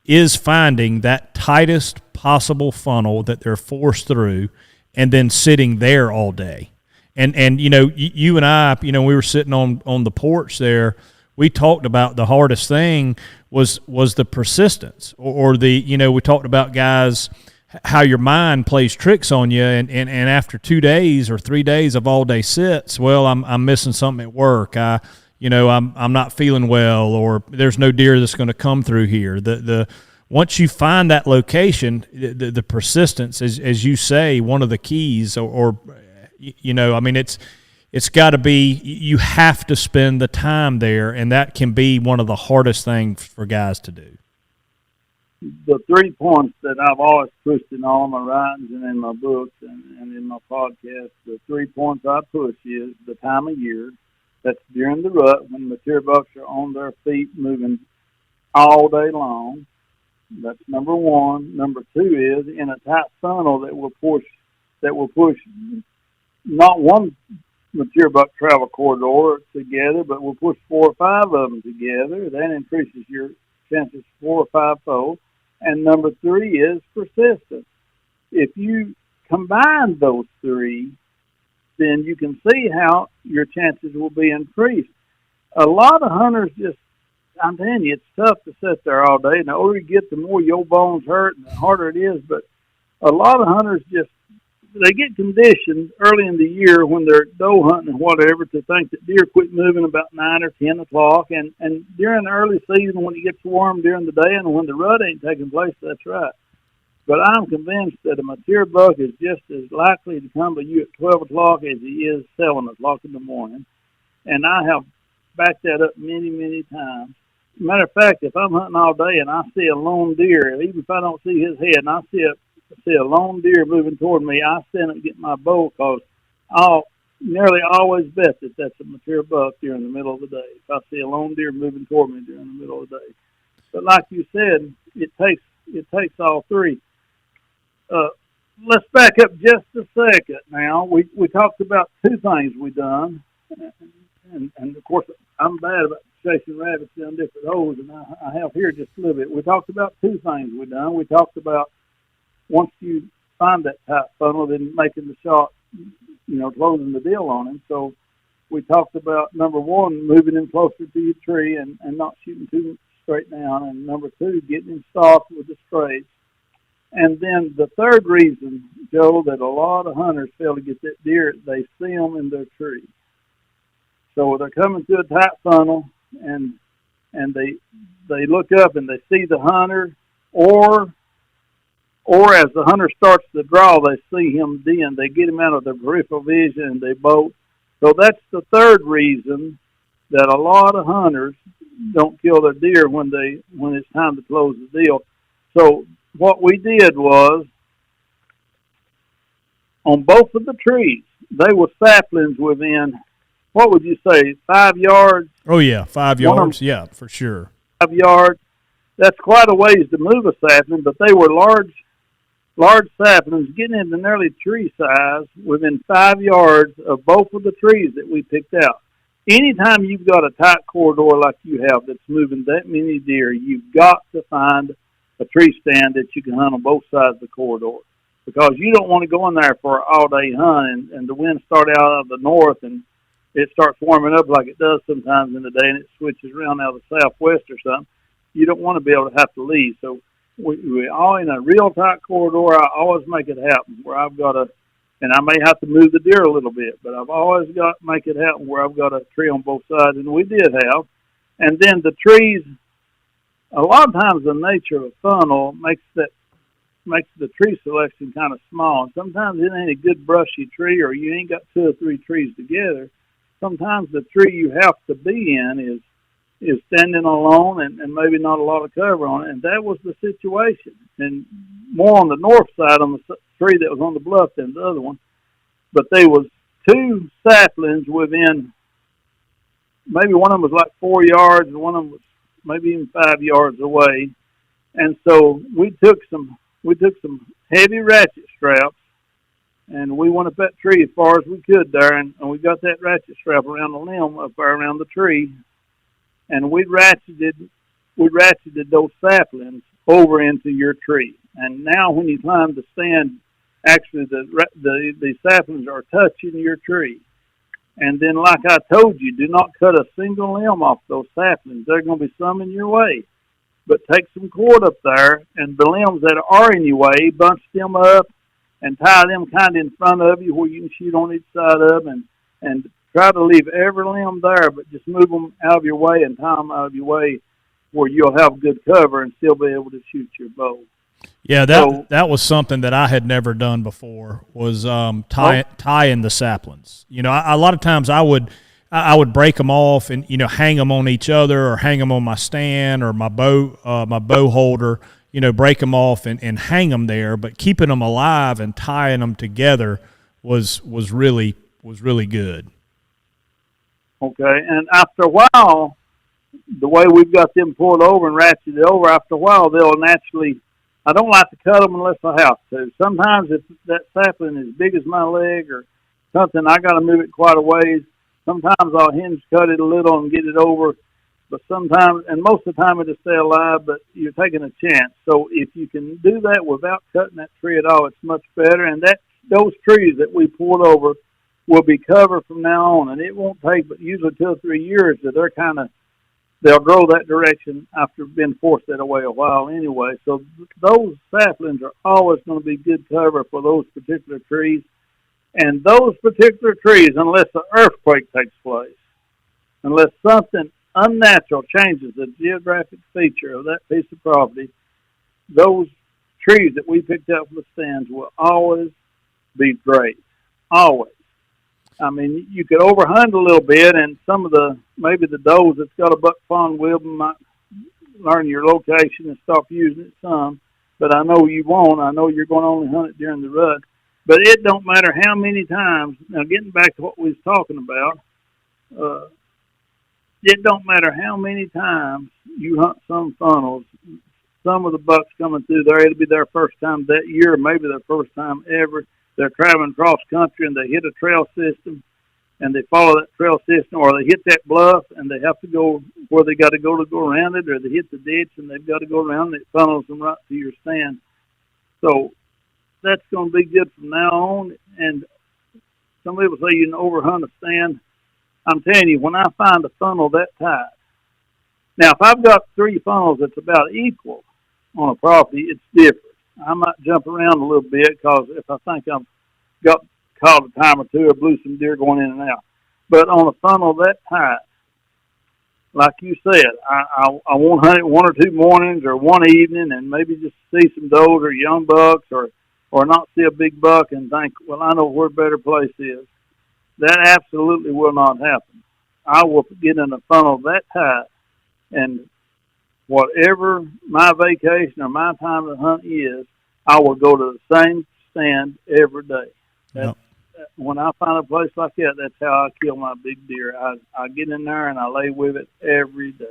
is finding that tightest possible funnel that they're forced through, and then sitting there all day. And you know, you and I, you know, we were sitting on the porch there. We talked about the hardest thing was the persistence, or the, you know, we talked about, guys, how your mind plays tricks on you, and after 2 days or 3 days of all day sits, well, I'm missing something at work. I'm not feeling well, or there's no deer that's going to come through here. The once you find that location, the persistence, as you say, one of the keys, or you know, I mean, it's got to be, you have to spend the time there, and that can be one of the hardest things for guys to do. The 3 points that I've always pushed in all my writings and in my books and in my podcast, the 3 points I push is the time of year. That's during the rut, when mature bucks are on their feet moving all day long. That's number one. Number two is in a tight funnel that will push not one mature buck travel corridor together, but we'll push 4 or 5 of them together. That increases your chances 4 or 5-fold. And number 3 is persistence. If you combine those 3, then you can see how your chances will be increased. A lot of hunters just, I'm telling you, it's tough to sit there all day. And the older you get, the more your bones hurt and the harder it is. But a lot of hunters just, they get conditioned early in the year when they're doe hunting and whatever to think that deer quit moving about 9 or 10 o'clock. And during the early season, when it gets warm during the day and when the rut ain't taking place, that's right. But I'm convinced that a mature buck is just as likely to come to you at 12 o'clock as he is 7 o'clock in the morning. And I have backed that up many, many times. Matter of fact, if I'm hunting all day and I see a lone deer, even if I don't see his head, and I see a lone deer moving toward me, I stand up and get my bow, because I'll nearly always bet that that's a mature buck during the middle of the day, if I see a lone deer moving toward me during the middle of the day. But like you said, it takes all 3. Let's back up just a second now. We talked about 2 things we done, and of course I'm bad about chasing rabbits down different holes, and I have here just a little bit. We talked about 2 things we done. We talked about, once you find that tight funnel, then making the shot, you know, closing the deal on him. So we talked about, number 1, moving him closer to your tree and not shooting too straight down, and number 2, getting him soft with the straights. And then the third reason, Joe, that a lot of hunters fail to get that deer, they see them in their tree. So they're coming through a tight funnel, and they look up and they see the hunter, or as the hunter starts to draw, they see him then. They get him out of their peripheral vision and they bolt. So that's the third reason that a lot of hunters don't kill their deer when it's time to close the deal. So what we did was, on both of the trees, they were saplings within, what would you say, 5 yards? Oh, yeah, 5 yards. Yeah, for sure. 5 yards. That's quite a ways to move a sapling, but they were large saplings getting into nearly tree size within 5 yards of both of the trees that we picked out. Anytime you've got a tight corridor like you have that's moving that many deer, you've got to find a tree stand that you can hunt on both sides of the corridor, because you don't want to go in there for an all-day hunt and the wind start out of the north and it starts warming up like it does sometimes in the day and it switches around out of the southwest or something. You don't want to be able to have to leave. So we all in a real tight corridor. I always make it happen where I've got to, and I may have to move the deer a little bit, but I've always got to make it happen where I've got a tree on both sides, and we did have. And then the trees, a lot of times the nature of a funnel makes the tree selection kind of small. And sometimes it ain't a good brushy tree, or you ain't got 2 or 3 trees together. Sometimes the tree you have to be in is standing alone and maybe not a lot of cover on it, and that was the situation. And more on the north side on the tree that was on the bluff than the other one. But there was 2 saplings within, maybe one of them was like 4 yards and one of them was maybe even 5 yards away. And so we took some heavy ratchet straps, and we went up that tree as far as we could there, and we got that ratchet strap around the limb up there around the tree, and we ratcheted those saplings over into your tree. And now when you climb the stand actually the saplings are touching your tree. And then, like I told you, do not cut a single limb off those saplings. There's going to be some in your way. But take some cord up there, and the limbs that are in your way, bunch them up and tie them kind of in front of you where you can shoot on each side of them, and try to leave every limb there, but just move them out of your way and tie them out of your way where you'll have good cover and still be able to shoot your bow. Yeah, that was something that I had never done before, was tying the saplings. You know, a lot of times I would break them off and, you know, hang them on each other or hang them on my stand or my bow holder, you know, break them off and hang them there. But keeping them alive and tying them together was really good. Okay, and after a while, the way we've got them pulled over and ratcheted over, after a while they'll naturally. I don't like to cut them unless I have to. Sometimes if that sapling is as big as my leg or something, I got to move it quite a ways. Sometimes I'll hinge cut it a little and get it over, but sometimes, and most of the time it'll stay alive, but you're taking a chance. So if you can do that without cutting that tree at all, it's much better. And those trees that we pulled over will be covered from now on, and it won't take but usually 2 or 3 years that they'll grow that direction after being forced that away a while anyway. So those saplings are always going to be good cover for those particular trees. And those particular trees, unless an earthquake takes place, unless something unnatural changes the geographic feature of that piece of property, those trees that we picked up from the stands will always be great. Always. I mean, you could overhunt a little bit, and maybe the does that's got a buck fawn with them might learn your location and stop using it some. But I know you won't. I know you're going to only hunt it during the rut. But it don't matter how many times. Now, getting back to what we was talking about, it don't matter how many times you hunt some funnels. Some of the bucks coming through there, it'll be their first time that year, maybe their first time ever. They're traveling cross country and they hit a trail system and they follow that trail system, or they hit that bluff and they have to go where they got to go around it, or they hit the ditch and they've got to go around it. It funnels them right to your stand. So that's going to be good from now on. And some people say you can overhunt a stand. I'm telling you, when I find a funnel that tight, now if I've got 3 funnels that's about equal on a property, it's different. I might jump around a little bit because if I think I've got caught a time or two, I blew some deer going in and out. But on a funnel that tight, like you said, I won't hunt it 1 or 2 mornings or one evening and maybe just see some does or young bucks or not see a big buck and think, well, I know where a better place is. That absolutely will not happen. I will get in a funnel that tight, and whatever my vacation or my time to hunt is, I will go to the same stand every day. Yep. When I find a place like that, that's how I kill my big deer. I get in there and I lay with it every day.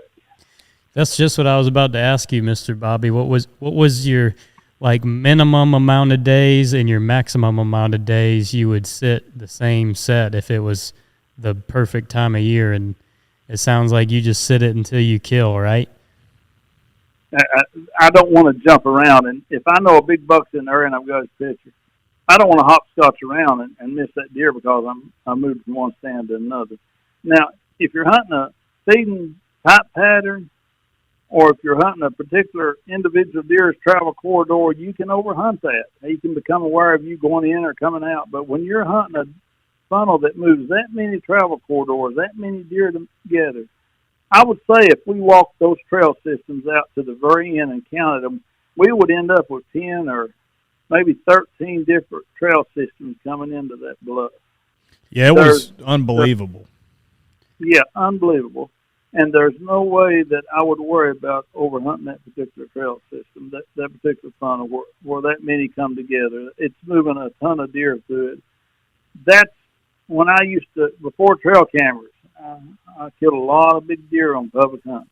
That's just what I was about to ask you, Mr. Bobby. What was your minimum amount of days and your maximum amount of days you would sit the same set if it was the perfect time of year? And it sounds like you just sit it until you kill, right? I don't want to jump around, and if I know a big buck's in there and I've got his picture, I don't want to hopscotch around and miss that deer because I moved from one stand to another. Now, if you're hunting a feeding type pattern, or if you're hunting a particular individual deer's travel corridor, you can overhunt that. You can become aware of you going in or coming out. But when you're hunting a funnel that moves that many travel corridors, that many deer together, I would say if we walked those trail systems out to the very end and counted them, we would end up with 10 or maybe 13 different trail systems coming into that bluff. Yeah, it was unbelievable. Yeah, unbelievable. And there's no way that I would worry about overhunting that particular trail system, that particular funnel where that many come together. It's moving a ton of deer through it. That's when I used to, before trail cameras, I killed a lot of big deer on public hunts.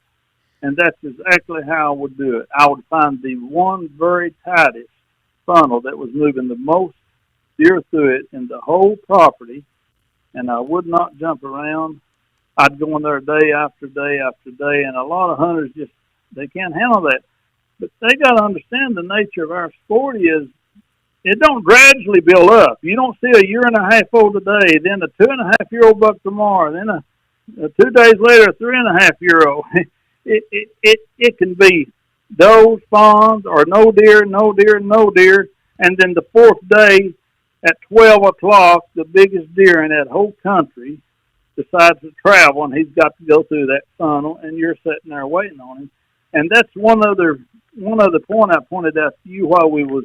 And that's exactly how I would do it. I would find the one very tightest funnel that was moving the most deer through it in the whole property, and I would not jump around. I'd go in there day after day after day, and a lot of hunters they can't handle that. But they got to understand the nature of our sport is it don't gradually build up. You don't see a year and a half old today, then a 2.5-year-old buck tomorrow, then a 2 days later a 3.5-year-old. It can be does, fawns, or no deer, no deer, no deer, and then the fourth day at 12 o'clock, the biggest deer in that whole country decides to travel, and he's got to go through that funnel, and you're sitting there waiting on him. And that's one other point I pointed out to you while we was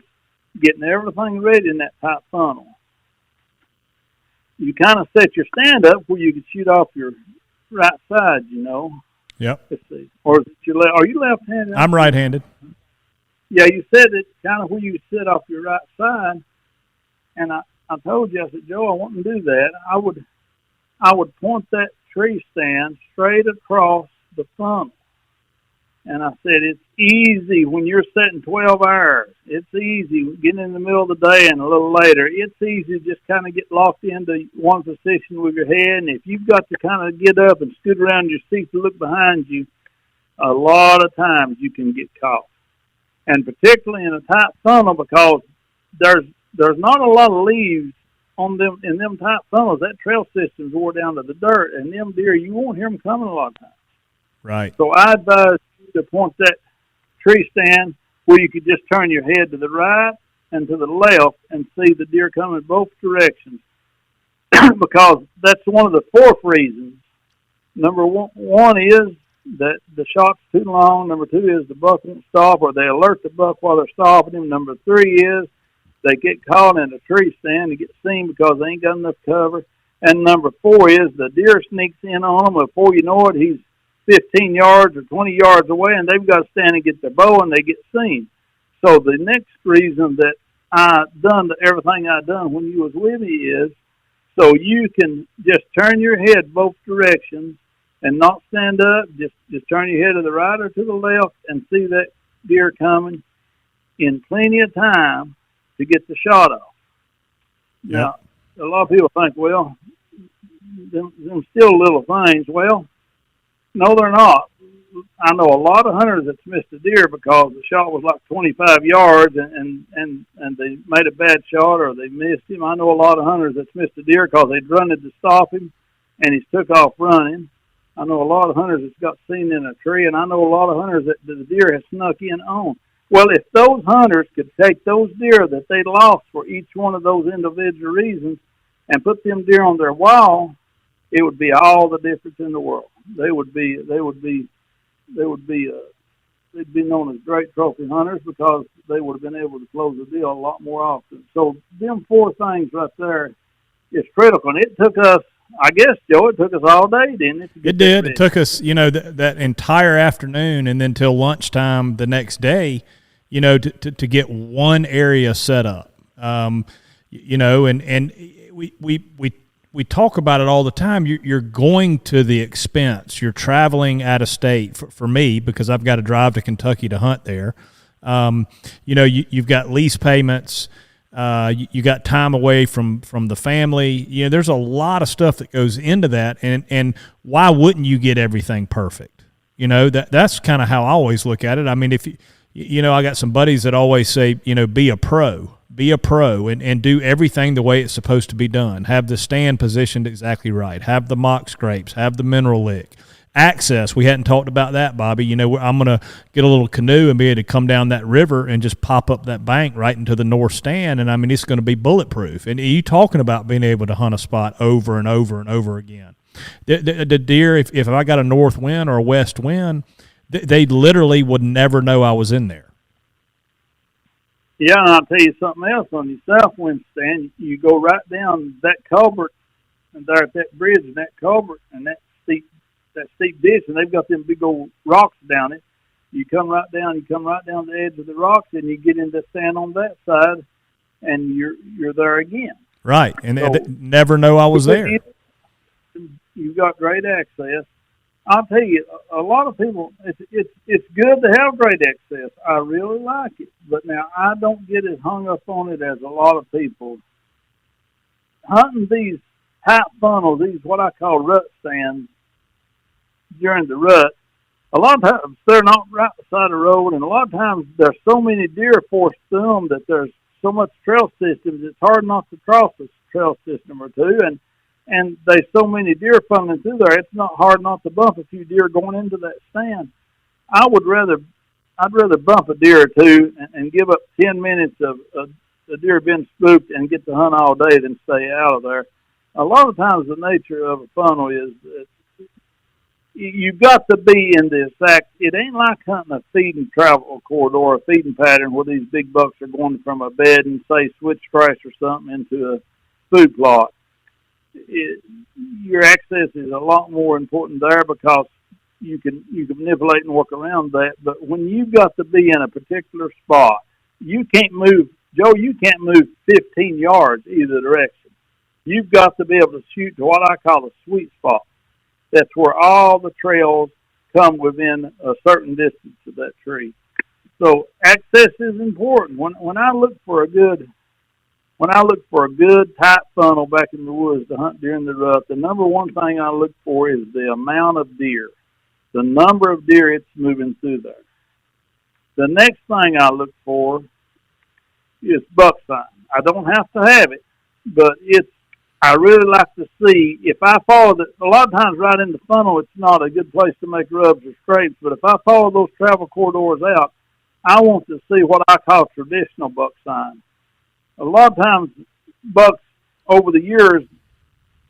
getting everything ready in that tight funnel. You kind of set your stand up where you can shoot off your right side, you know. Yep. Let's see. Or is it your left? Are you left-handed? I'm right-handed. Yeah, you said it kind of where you sit off your right side. And I told you, I said, Joe, I wouldn't do that. I would point that tree stand straight across the funnel. And I said, it's easy when you're setting 12 hours. It's easy getting in the middle of the day and a little later. It's easy to just kind of get locked into one position with your head. And if you've got to kind of get up and scoot around your seat to look behind you, a lot of times you can get caught. And particularly in a tight funnel, because there's not a lot of leaves on them in them tight funnels. That trail system's wore down to the dirt, and them deer, you won't hear them coming a lot of times. Right. So I advise you to point that tree stand where you could just turn your head to the right and to the left and see the deer coming both directions. Because that's one of the fourth reasons. Number one is that the shot's too long. Number two is the buck won't stop, or they alert the buck while they're stopping him. Number three is they get caught in a tree stand and get seen because they ain't got enough cover. And number four is the deer sneaks in on them. Before you know it, he's 15 yards or 20 yards away, and they've got to stand and get their bow, and they get seen. So the next reason that I done everything I done when you was with me is so you can just turn your head both directions and not stand up. Just turn your head to the right or to the left and see that deer coming in plenty of time to get the shot off. Yeah. Now, a lot of people think, well, them still little things. Well, no, they're not. I know a lot of hunters that's missed a deer because the shot was like 25 yards and they made a bad shot or they missed him. I know a lot of hunters that's missed a deer because they'd run it to stop him and he's took off running. I know a lot of hunters that's got seen in a tree, and I know a lot of hunters that the deer has snuck in on. Well, if those hunters could take those deer that they lost for each one of those individual reasons and put them deer on their wall, it would be all the difference in the world. They'd be known as great trophy hunters because they would have been able to close the deal a lot more often. So them four things right there is critical. And it took us, I guess, Joe, it took us all day, didn't it? It did. It took us, that entire afternoon and then till lunchtime the next day, to get one area set up. And we talk about it all the time. You're going to the expense. You're traveling out of state for me because I've got to drive to Kentucky to hunt there. You've got lease payments. You got time away from the family. There's a lot of stuff that goes into that. And why wouldn't you get everything perfect? That's kind of how I always look at it. I mean, if I got some buddies that always say, be a pro and do everything the way it's supposed to be done. Have the stand positioned exactly right. Have the mock scrapes. Have the mineral lick. Access, we hadn't talked about that, Bobby. I'm going to get a little canoe and be able to come down that river and just pop up that bank right into the north stand, and, I mean, it's going to be bulletproof. And you talking about being able to hunt a spot over and over and over again. The deer, if I got a north wind or a west wind, they literally would never know I was in there. Yeah, and I'll tell you something else. On your south wind stand, you go right down that culvert and there at that bridge and that culvert and that steep ditch, and they've got them big old rocks down it. You come right down the edge of the rocks, and you get into stand on that side, and you're there again. Right, and so, they never know I was there. You've got great access. I'll tell you, a lot of people, it's good to have great access. I really like it, but now I don't get as hung up on it as a lot of people. Hunting these tight funnels, these what I call rut stands, during the rut, a lot of times they're not right beside the road, and a lot of times there's so many deer forced through them that there's so much trail systems, it's hard not to cross a trail system or two. And there's so many deer funneling through there, it's not hard not to bump a few deer going into that stand. I'd rather bump a deer or two and give up 10 minutes of a deer being spooked and get to hunt all day than stay out of there. A lot of times the nature of a funnel is that you've got to be in the exact, it ain't like hunting a feeding travel corridor, a feeding pattern where these big bucks are going from a bed and say switchgrass or something into a food plot. Your access is a lot more important there because you can manipulate and work around that. But when you've got to be in a particular spot, you can't move, Joe, you can't move 15 yards either direction. You've got to be able to shoot to what I call a sweet spot. That's where all the trails come within a certain distance of that tree. So access is important. When I look for a good tight funnel back in the woods to hunt during the rut, the number one thing I look for is the amount of deer, the number of deer it's moving through there. The next thing I look for is buck sign. I don't have to have it, but I really like to see if I follow a lot of times right in the funnel, it's not a good place to make rubs or scrapes, but if I follow those travel corridors out, I want to see what I call traditional buck sign. A lot of times bucks over the years,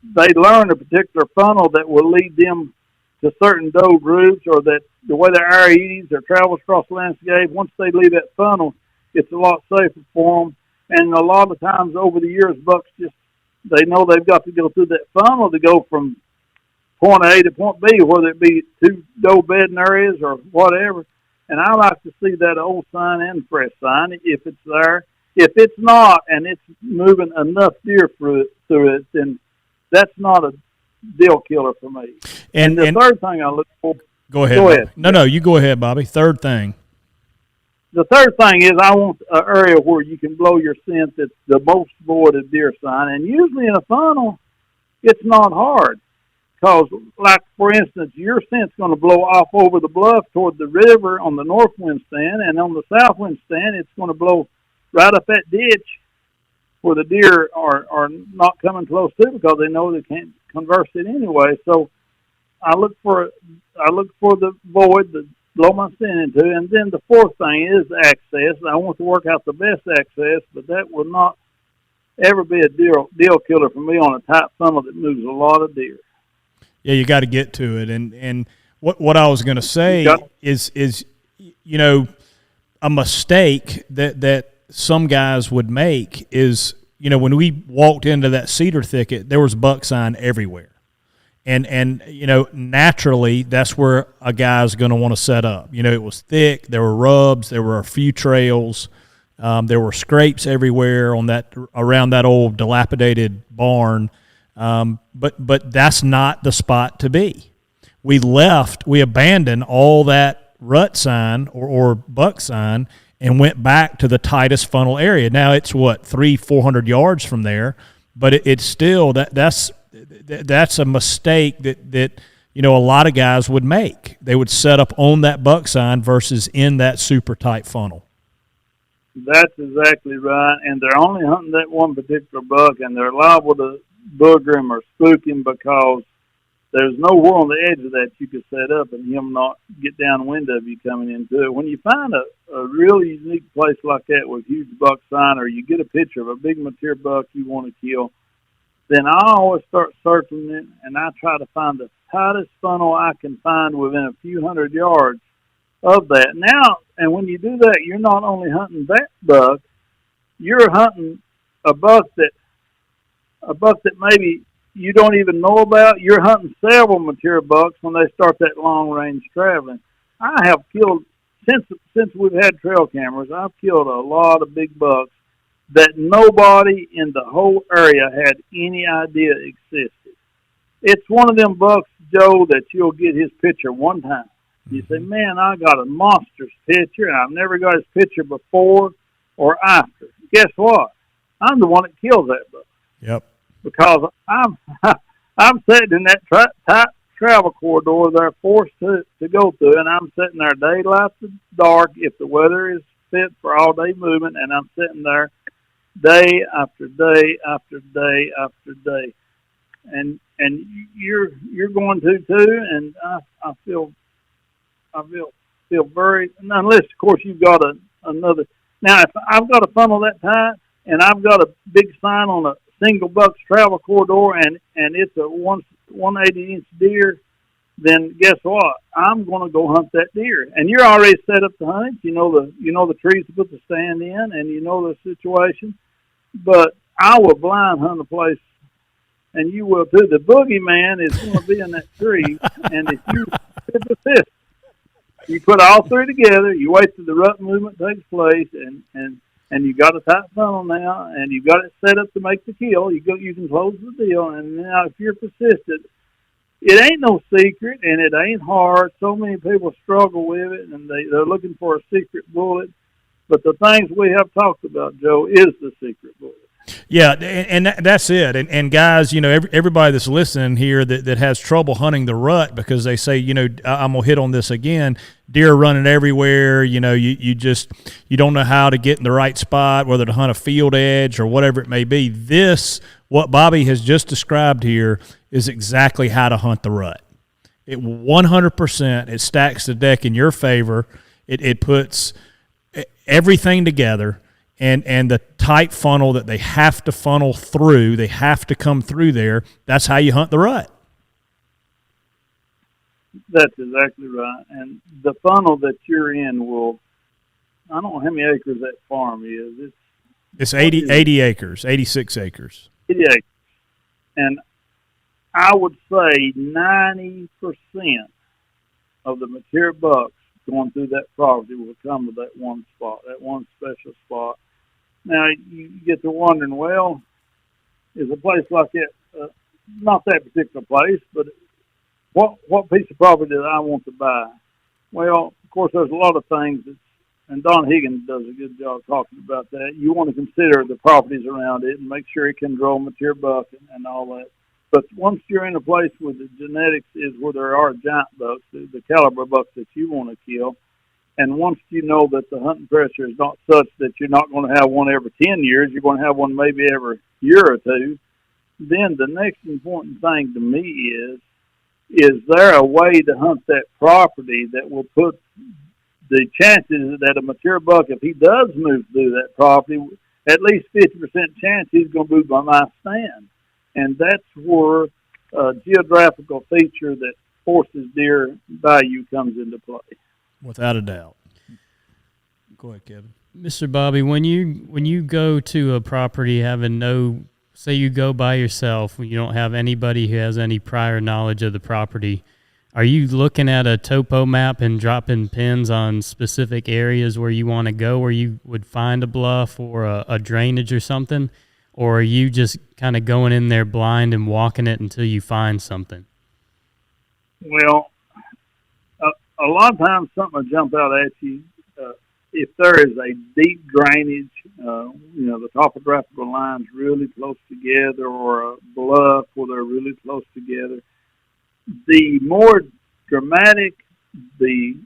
they learn a particular funnel that will lead them to certain doe groups, or that the way their area eats or travels across the landscape, once they leave that funnel, it's a lot safer for them. And a lot of times over the years, bucks they know they've got to go through that funnel to go from point A to point B, whether it be two doe bedding areas or whatever. And I like to see that old sign and fresh sign if it's there. If it's not and it's moving enough deer through it, then that's not a deal killer for me. And the third thing I look for. Go ahead. No, you go ahead, Bobby. Third thing. The third thing is I want an area where you can blow your scent that's the most void of deer sign. And usually in a funnel, it's not hard. Because, like, for instance, your scent's going to blow off over the bluff toward the river on the north wind stand. And on the south wind stand, it's going to blow right up that ditch where the deer are not coming close to because they know they can't converse it anyway. So I look for the void to blow my scent into. And then the fourth thing is access. I want to work out the best access, but that will not ever be a deal killer for me on a tight funnel that moves a lot of deer. Yeah, you got to get to it. And what I was going to say is a mistake that some guys would make is, when we walked into that cedar thicket, there was buck sign everywhere. And naturally, that's where a guy's going to want to set up. It was thick. There were rubs. There were a few trails. There were scrapes everywhere around that old dilapidated barn. But that's not the spot to be. We abandoned all that rut sign or buck sign and went back to the tightest funnel area. Now it's 300-400 yards from there, but it's still that's a mistake that a lot of guys would make. They would set up on that buck sign versus in that super tight funnel. That's exactly right, and they're only hunting that one particular buck, and they're liable to booger him or spook him because there's nowhere on the edge of that you could set up and him not get downwind of you coming into it. When you find a really unique place like that with huge buck sign, or you get a picture of a big mature buck you want to kill, then I always start searching it, and I try to find the tightest funnel I can find within a few hundred yards of that. Now, and when you do that, you're not only hunting that buck, you're hunting a buck that maybe you don't even know about. You're hunting several mature bucks when they start that long range traveling. I have killed, since we've had trail cameras, I've killed a lot of big bucks that nobody in the whole area had any idea existed. It's one of them bucks, Joe, that you'll get his picture one time. You say, man, I got a monster's picture, and I've never got his picture before or after. Guess what? I'm the one that kills that buck. Yep. Because I'm sitting in that tight travel corridor they're forced to go through, and I'm sitting there daylight to dark if the weather is fit for all-day movement, and I'm sitting there, day after day after day after day, and you're going to too. And I feel very, unless of course you've got another. Now, if I've got a funnel that tight and I've got a big sign on a single buck's travel corridor and it's a 180-inch deer, then guess what? I'm going to go hunt that deer. And you're already set up to hunt. You know the trees to put the stand in, and you know the situation. But I will blind hunt a place, and you will too. The boogeyman is going to be in that tree, and if you persist, you put all three together. You wait till the rut movement takes place, and you got a tight funnel now, and you got it set up to make the kill. You can close the deal, and now if you're persistent, it ain't no secret, and it ain't hard. So many people struggle with it, and they're looking for a secret bullet. But the things we have talked about, Joe, is the secret bullet. Yeah, and that's it. And guys, everybody that's listening here that has trouble hunting the rut because they say, I'm going to hit on this again, deer running everywhere, you don't know how to get in the right spot, whether to hunt a field edge or whatever it may be. What Bobby has just described here is exactly how to hunt the rut. It 100%, it stacks the deck in your favor. It puts everything together. And the tight funnel that they have to funnel through, they have to come through there. That's how you hunt the rut. That's exactly right. And the funnel that you're in I don't know how many acres that farm is. It's 80 acres, 86 acres. 80 acres. And I would say 90% of the mature bucks going through that property will come to that one spot, that one special spot. Now, you get to wondering, well, is a place like that, not that particular place, but what piece of property did I want to buy? Well, of course, there's a lot of things, and Don Higgins does a good job talking about that. You want to consider the properties around it and make sure it can draw mature buck and all that. But once you're in a place where the genetics is where there are giant bucks, the caliber bucks that you want to kill, and once you know that the hunting pressure is not such that you're not going to have one every 10 years, you're going to have one maybe every year or two, then the next important thing to me is there a way to hunt that property that will put the chances that a mature buck, if he does move through that property, at least 50% chance he's going to move by my stand. And that's where a geographical feature that forces deer value comes into play. Without a doubt. Go ahead, Kevin. Mr. Bobby, when you go to a property say you go by yourself, you don't have anybody who has any prior knowledge of the property, are you looking at a topo map and dropping pins on specific areas where you want to go, where you would find a bluff or a drainage or something? Or are you just kind of going in there blind and walking it until you find something? Well, a lot of times something will jump out at you. If there is a deep drainage, the topographical lines really close together, or a bluff where they're really close together, the more dramatic the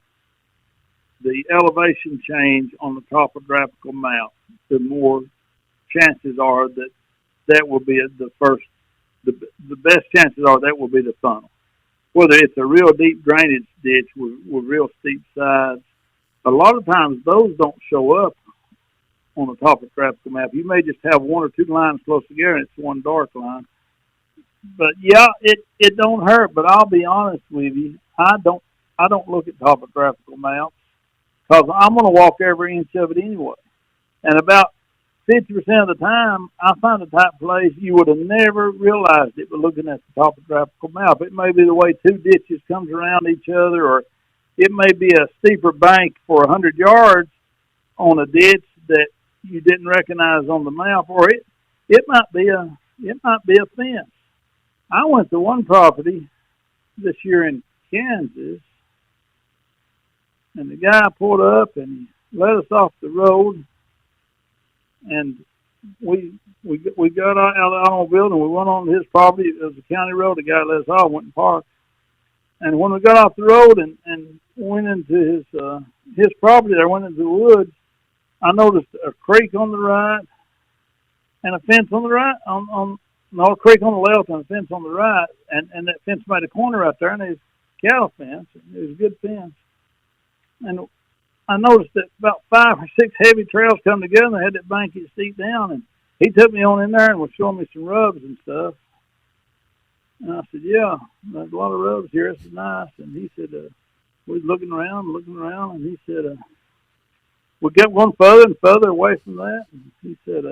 elevation change on the topographical map, the more chances are that will be the best chances are that will be the funnel. Whether it's a real deep drainage ditch with real steep sides, a lot of times those don't show up on the topographical map. You may just have one or two lines close together and it's one dark line. But yeah, it don't hurt. But I'll be honest with you, I don't look at topographical maps because I'm going to walk every inch of it anyway. And about 50% of the time, I find a type place you would have never realized it by looking at the topographical map. It may be the way two ditches comes around each other, or it may be a steeper bank for 100 yards on a ditch that you didn't recognize on the map, or it might be a fence. I went to one property this year in Kansas, and the guy pulled up and let us off the road. And we got out of the automobile and we went on his property. It was a county road. The guy let us off, went and parked. And when we got off the road and went into his property, there went into the woods, I noticed a creek on the right and a fence on the right, on North Creek on the left, and a fence on the right, and that fence made a corner right there, and it was cattle fence. It was a good fence. And I noticed that about 5 or 6 heavy trails come together, and they had that bank steep down, and he took me on in there and was showing me some rubs and stuff. And I said, yeah, there's a lot of rubs here. This is nice. And he said, we was looking around, and he said, we kept going further and further away from that. And he said,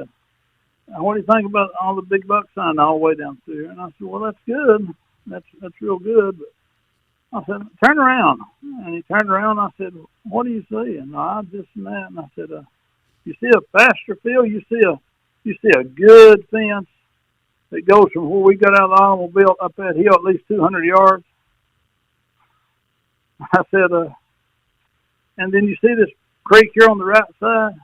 what do you think about all the big buck sign all the way down through here? And I said, well, that's good. That's real good. But I said, turn around. And he turned around. I said, what do you see? And I this and that. And I said, you see a pasture field? You see a good fence that goes from where we got out of the automobile up that hill at least 200 yards. I said, and then you see this creek here on the right side?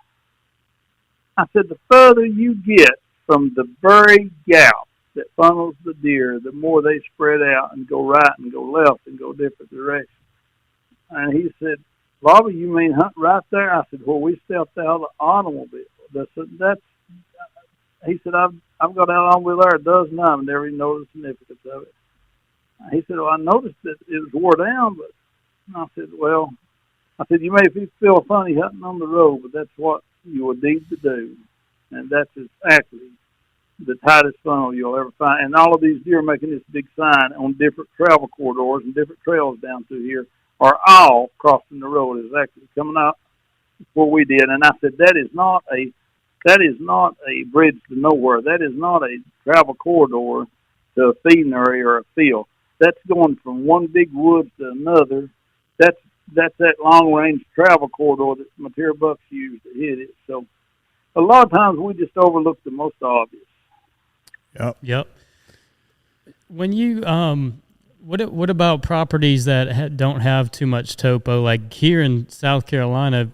I said, the further you get from the very gap that funnels the deer, the more they spread out and go right and go left and go different directions. And he said, Bobby, you mean hunt right there? I said, well, we stepped out of the automobile. He said, I've got out on there a dozen times and never even noticed the significance of it. He said, well, I noticed that it was wore down, but I said, well, you may feel funny hunting on the road, but that's what you would need to do. And that's exactly the tightest funnel you'll ever find. And all of these deer making this big sign on different travel corridors and different trails down through here are all crossing the road, exactly coming out where we did. And I said, that is not a bridge to nowhere. That is not a travel corridor to a feeding area or a field. That's going from one big woods to another. That's that long-range travel corridor that material bucks use to hit it. So a lot of times we just overlook the most obvious. Yep. When you what about properties that don't have too much topo? Like here in South Carolina,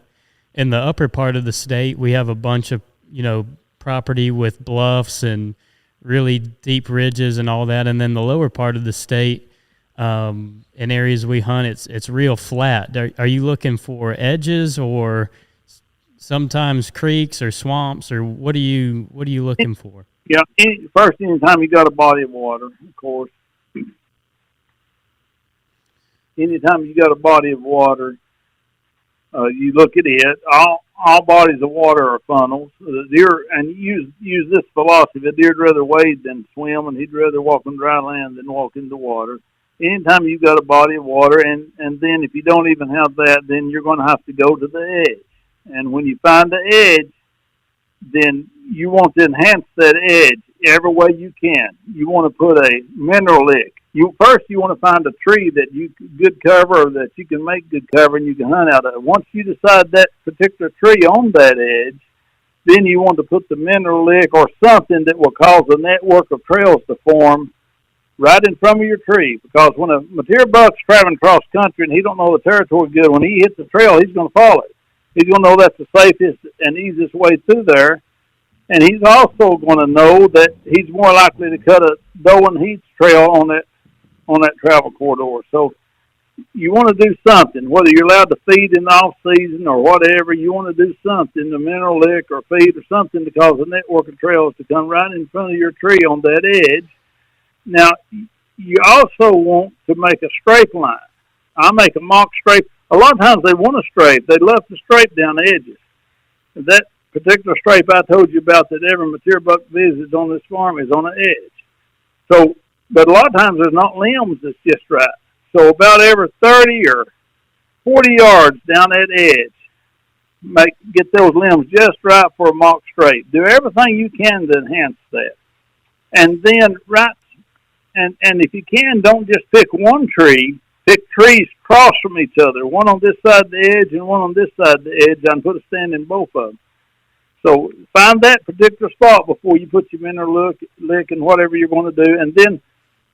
in the upper part of the state, we have a bunch of property with bluffs and really deep ridges and all that, and then the lower part of the state, in areas we hunt, it's real flat. Are you looking for edges or sometimes creeks or swamps, or what are you looking for? Yeah, anytime you got a body of water, of course. Anytime you got a body of water, you look at it. All bodies of water are funnels. The deer, and use this philosophy: the deer'd rather wade than swim, and he'd rather walk on dry land than walk in the water. Anytime you've got a body of water, and then if you don't even have that, then you're going to have to go to the edge. And when you find the edge, then you want to enhance that edge every way you can. You want to put a mineral lick. You want to find a tree that you good cover, or that you can make good cover and you can hunt out of. Once you decide that particular tree on that edge, then you want to put the mineral lick or something that will cause a network of trails to form right in front of your tree. Because when a material buck's traveling across country and he don't know the territory good, when he hits the trail, he's going to follow it. He's going to know that's the safest and easiest way through there. And he's also going to know that he's more likely to cut a doe and heat trail on that travel corridor. So you want to do something, whether you're allowed to feed in the off season or whatever. You want to do something, the mineral lick or feed or something, to cause a network of trails to come right in front of your tree on that edge. Now, you also want to make a strafe line. I make a mock strafe. A lot of times they want a strafe. They love to strafe down the edges. That particular strafe I told you about that every material buck visits on this farm is on the edge. So, but a lot of times there's not limbs that's just right. So about every 30 or 40 yards down that edge, get those limbs just right for a mock strafe. Do everything you can to enhance that. And then and if you can, don't just pick one tree. Pick trees cross from each other, one on this side of the edge and one on this side of the edge, and put a stand in both of them. So find that particular spot before you put your mineral lick and whatever you're going to do, and then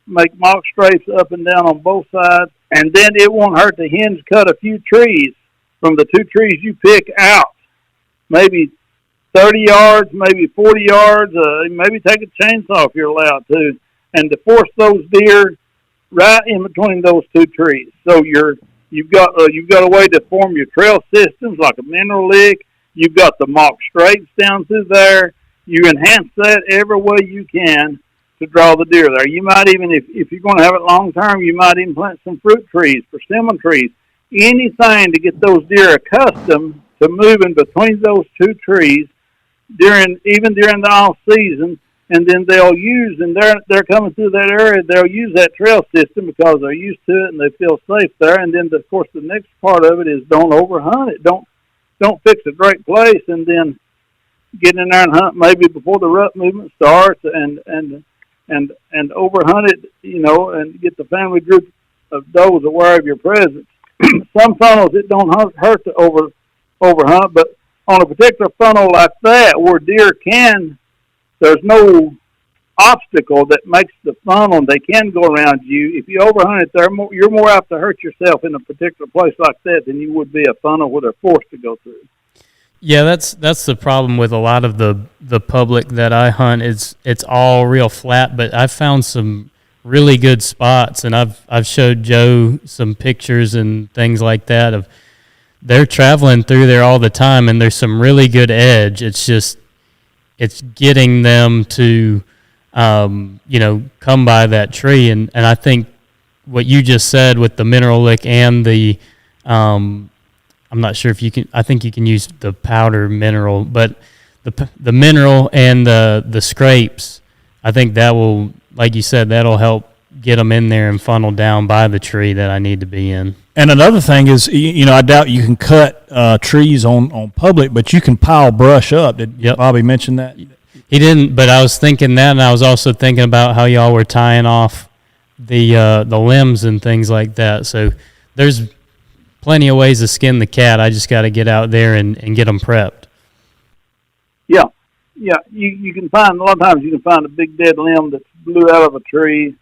make mock strafes up and down on both sides. And then it won't hurt to hinge cut a few trees from the two trees you pick out. Maybe 30 yards, maybe 40 yards, maybe take a chainsaw if you're allowed to, and to force those deer right in between those two trees. So you've got a way to form your trail systems like a mineral lick. You've got the mock straights down through there. you enhance that every way you can to draw the deer there. You might even, if you're going to have it long term, you might even plant some fruit trees, persimmon trees, anything to get those deer accustomed to moving between those two trees even during the off season. And then they'll use, and they're coming through that area, they'll use that trail system because they're used to it and they feel safe there. And then, of course, the next part of it is don't overhunt it. Don't fix a great place and then get in there and hunt maybe before the rut movement starts and overhunt it, and get the family group of does aware of your presence. Some funnels, it don't hurt to overhunt, but on a particular funnel like that where deer there's no obstacle that makes the funnel, they can go around you. If you overhunt it, you're more apt to hurt yourself in a particular place like that than you would be a funnel where they're forced to go through. Yeah, that's the problem with a lot of the public that I hunt. It's all real flat, but I've found some really good spots, and I've showed Joe some pictures and things like that of they're traveling through there all the time, and there's some really good edge. It's getting them to, come by that tree. And I think what you just said with the mineral lick and the, I'm not sure if you can, I think you can use the powder mineral, but the mineral and the scrapes, I think that will, like you said, that'll help get them in there and funnel down by the tree that I need to be in. And another thing is, I doubt you can cut trees on public, but you can pile brush up. Did Bobby mention that? He didn't, but I was thinking that, and I was also thinking about how y'all were tying off the limbs and things like that. So there's plenty of ways to skin the cat. I just got to get out there and get them prepped. Yeah. You can find, a lot of times you can find a big dead limb that's blew out of a tree,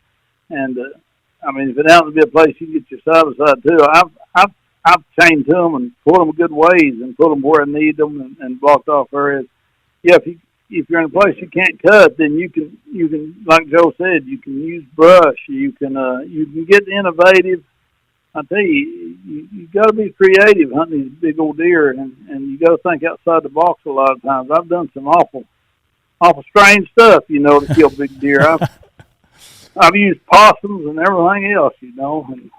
and if it happens to be a place you can get your side-by-side too. I've chained to them and put them good ways and put them where I need them and blocked off areas. Yeah, if you're in a place you can't cut, then you can, like Joe said, you can use brush. You can get innovative. I tell you got to be creative hunting these big old deer, and you got to think outside the box a lot of times. I've done some awful strange stuff, to kill big deer. I've used possums and everything else, and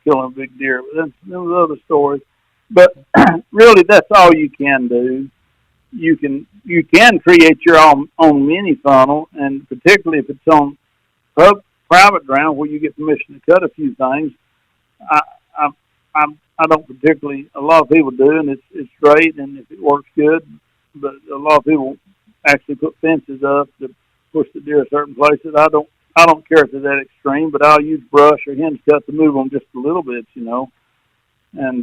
killing big deer. But then those other stories. But really, that's all you can do. You can create your own mini funnel, and particularly if it's on private ground where you get permission to cut a few things. I don't particularly. A lot of people do, and it's great, and if it works good. But a lot of people actually put fences up to push the deer certain places. I don't care if it's that extreme, but I'll use brush or hinge cut to move them just a little bit, and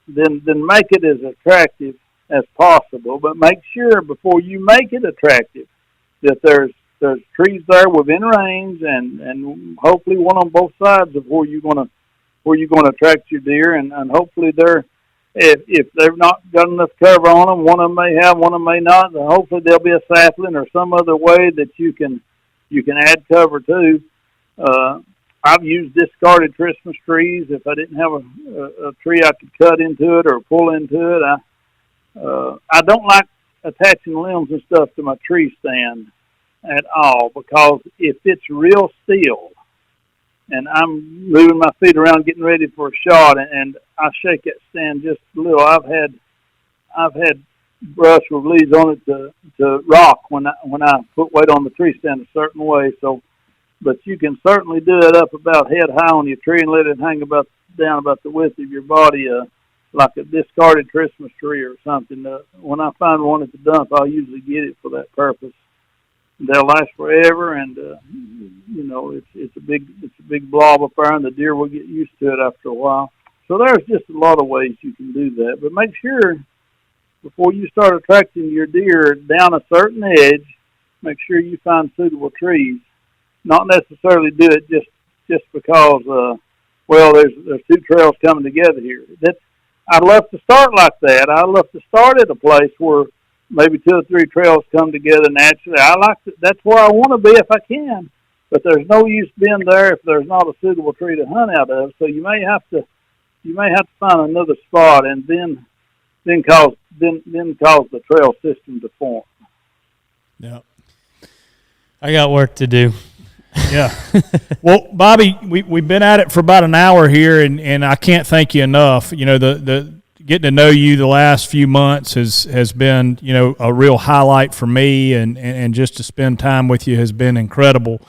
then make it as attractive as possible. But make sure before you make it attractive that there's trees there within range, and hopefully one on both sides of where you're going to attract your deer, and hopefully if they've not got enough cover on them, one of them may have, one of them may not. And hopefully there'll be a sapling or some other way that you can add cover to. I've used discarded Christmas trees. If I didn't have a tree I could cut into it or pull into it, I don't like attaching limbs and stuff to my tree stand at all, because if it's real still and I'm moving my feet around getting ready for a shot and I shake that stand just a little, I've had brush with leaves on it to rock when I put weight on the tree stand a certain way. So, but you can certainly do it up about head high on your tree and let it hang down about the width of your body, like a discarded Christmas tree or something. When I find one at the dump, I'll usually get it for that purpose. They'll last forever, and it's a big blob of fire, and the deer will get used to it after a while. So there's just a lot of ways you can do that, but make sure before you start attracting your deer down a certain edge, make sure you find suitable trees. Not necessarily do it just because there's two trails coming together here. I'd love to start like that. I'd love to start at a place where maybe 2 or 3 trails come together naturally. That's where I want to be if I can. But there's no use being there if there's not a suitable tree to hunt out of. So you may have to find another spot and then cause the trail system to form. Yeah. I got work to do. Yeah. Well, Bobby, we've been at it for about an hour here, and I can't thank you enough. You know, the getting to know you the last few months has been, you know, a real highlight for me, and just to spend time with you has been incredible.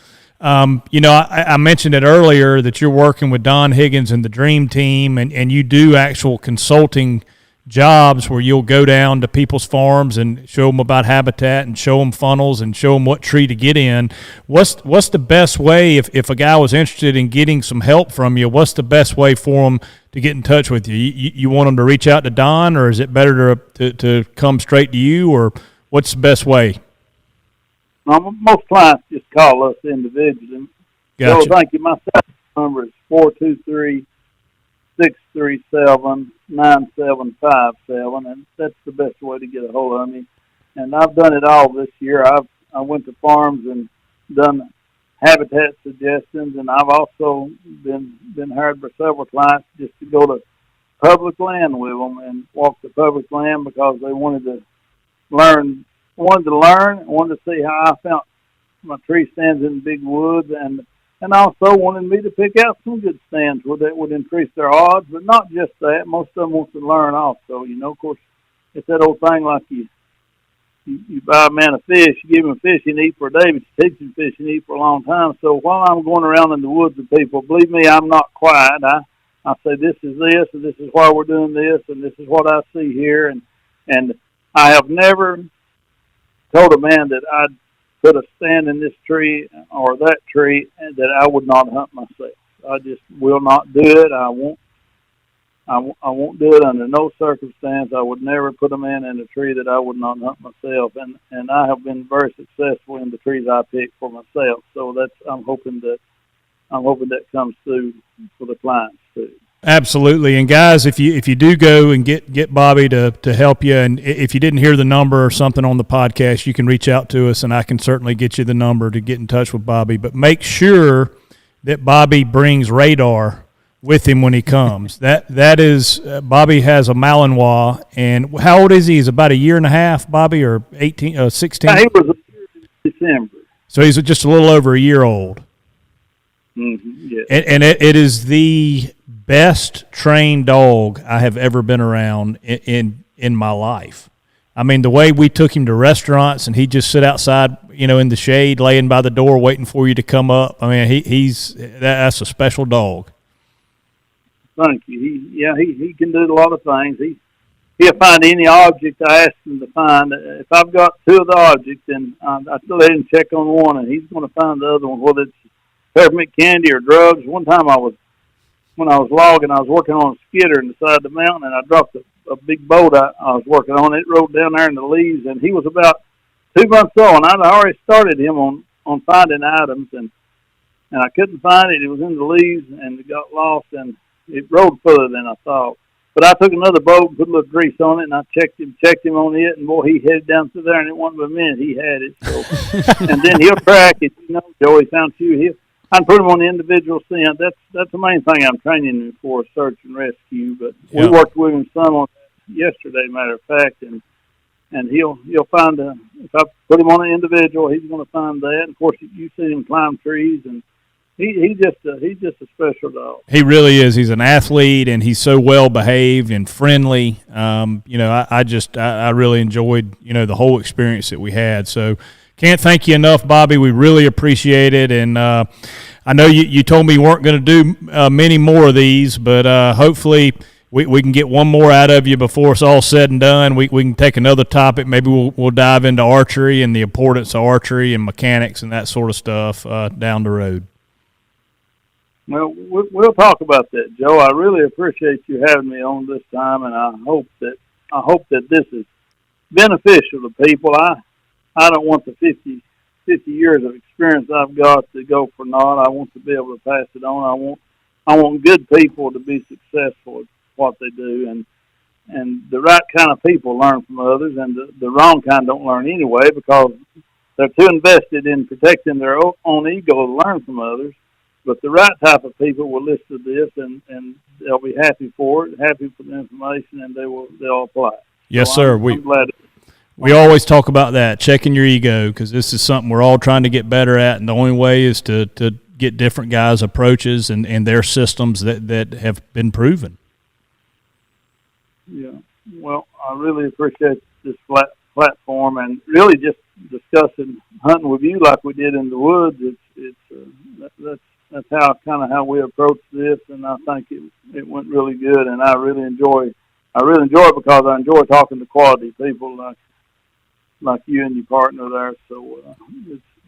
You know, I mentioned it earlier that you're working with Don Higgins and the Dream Team, and you do actual consulting jobs where you'll go down to people's farms and show them about habitat and show them funnels and show them what tree to get in. What's the best way, if a guy was interested in getting some help from you, what's the best way for them to get in touch with you? You want them to reach out to Don, or is it better to come straight to you, or what's the best way? Most clients just call us individually. Gotcha. So thank you. My cell number is 423-637-9757, and that's the best way to get a hold of me. And I've done it all this year. I went to farms and done habitat suggestions, and I've also been hired by several clients just to go to public land with them and walk the public land because they wanted to learn, wanted to see how I found my tree stands in big woods, and also wanted me to pick out some good stands where that would increase their odds, but not just that. Most of them want to learn also. You know, of course, it's that old thing like you buy a man a fish, you give him a fish and eat for a day, but you teach him fish and eat for a long time. So while I'm going around in the woods with people, believe me, I'm not quiet. I say this is this, and this is why we're doing this, and this is what I see here, and I have never told a man that I'd put a stand in this tree or that tree and that I would not hunt myself. I just will not do it. I won't do it under no circumstance. I would never put a man in a tree that I would not hunt myself. And I have been very successful in the trees I pick for myself. So I'm hoping that comes through for the clients too. Absolutely. And guys, if you do go and get Bobby to help you, and if you didn't hear the number or something on the podcast, you can reach out to us and I can certainly get you the number to get in touch with Bobby. But make sure that Bobby brings radar with him when he comes. That is, Bobby has a Malinois, and how old is he? He's about a year and a half, Bobby, or 16? He was a year in December. So he's just a little over a year old. Mm-hmm, yes. And it is the best trained dog I have ever been around in my life. I mean, the way we took him to restaurants and he'd just sit outside, you know, in the shade, laying by the door, waiting for you to come up. I mean, that's a special dog. Thank you. He can do a lot of things. He'll find any object I ask him to find. If I've got two of the objects, then I still let him check on one, and he's going to find the other one, whether it's peppermint candy or drugs. One time when I was logging, I was working on a skidder in the side of the mountain, and I dropped a big boat I was working on. It rolled down there in the leaves, and he was about 2 months old, and I'd already started him on finding items, and I couldn't find it. It was in the leaves, and it got lost, and it rolled further than I thought. But I took another boat and put a little grease on it, and I checked him on it, and boy, he headed down through there, and it wasn't but a minute he had it. So, and then he'll track it. You know, Joey found you. I can put him on the individual scent. That's the main thing I'm training him for, search and rescue. But we worked with him some on that yesterday, matter of fact, and he'll find if I put him on an individual, he's going to find that. And of course, you see him climb trees, and he's just a special dog. He really is. He's an athlete, and he's so well behaved and friendly. You know, I really enjoyed, you know, the whole experience that we had. So can't thank you enough, Bobby. We really appreciate it. And I know you told me you weren't going to do many more of these, but hopefully we can get one more out of you before it's all said and done. We can take another topic. Maybe we'll dive into archery and the importance of archery and mechanics and that sort of stuff down the road. Well, we'll talk about that, Joe. I really appreciate you having me on this time, and I hope that this is beneficial to people. I don't want the 50 years of experience I've got to go for naught. I want to be able to pass it on. I want good people to be successful at what they do, and the right kind of people learn from others, and the wrong kind don't learn anyway because they're too invested in protecting their own ego to learn from others. But the right type of people will listen to this, and they'll be happy for it, happy for the information, and they'll apply it. Yes, so sir. I'm glad. We always talk about that, checking your ego, because this is something we're all trying to get better at, and the only way is to get different guys' approaches and their systems that have been proven. Yeah. Well, I really appreciate this platform, and really just discussing hunting with you like we did in the woods. That's how we approach this, and I think it went really good, and I really enjoy it because I enjoy talking to quality people like you and your partner there. So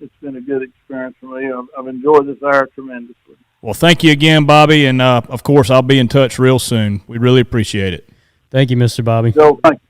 it's been a good experience for me. I've enjoyed this hour tremendously. Well, thank you again, Bobby, and of course I'll be in touch real soon. We really appreciate it. Thank you, Mr. Bobby. Joe, thank you.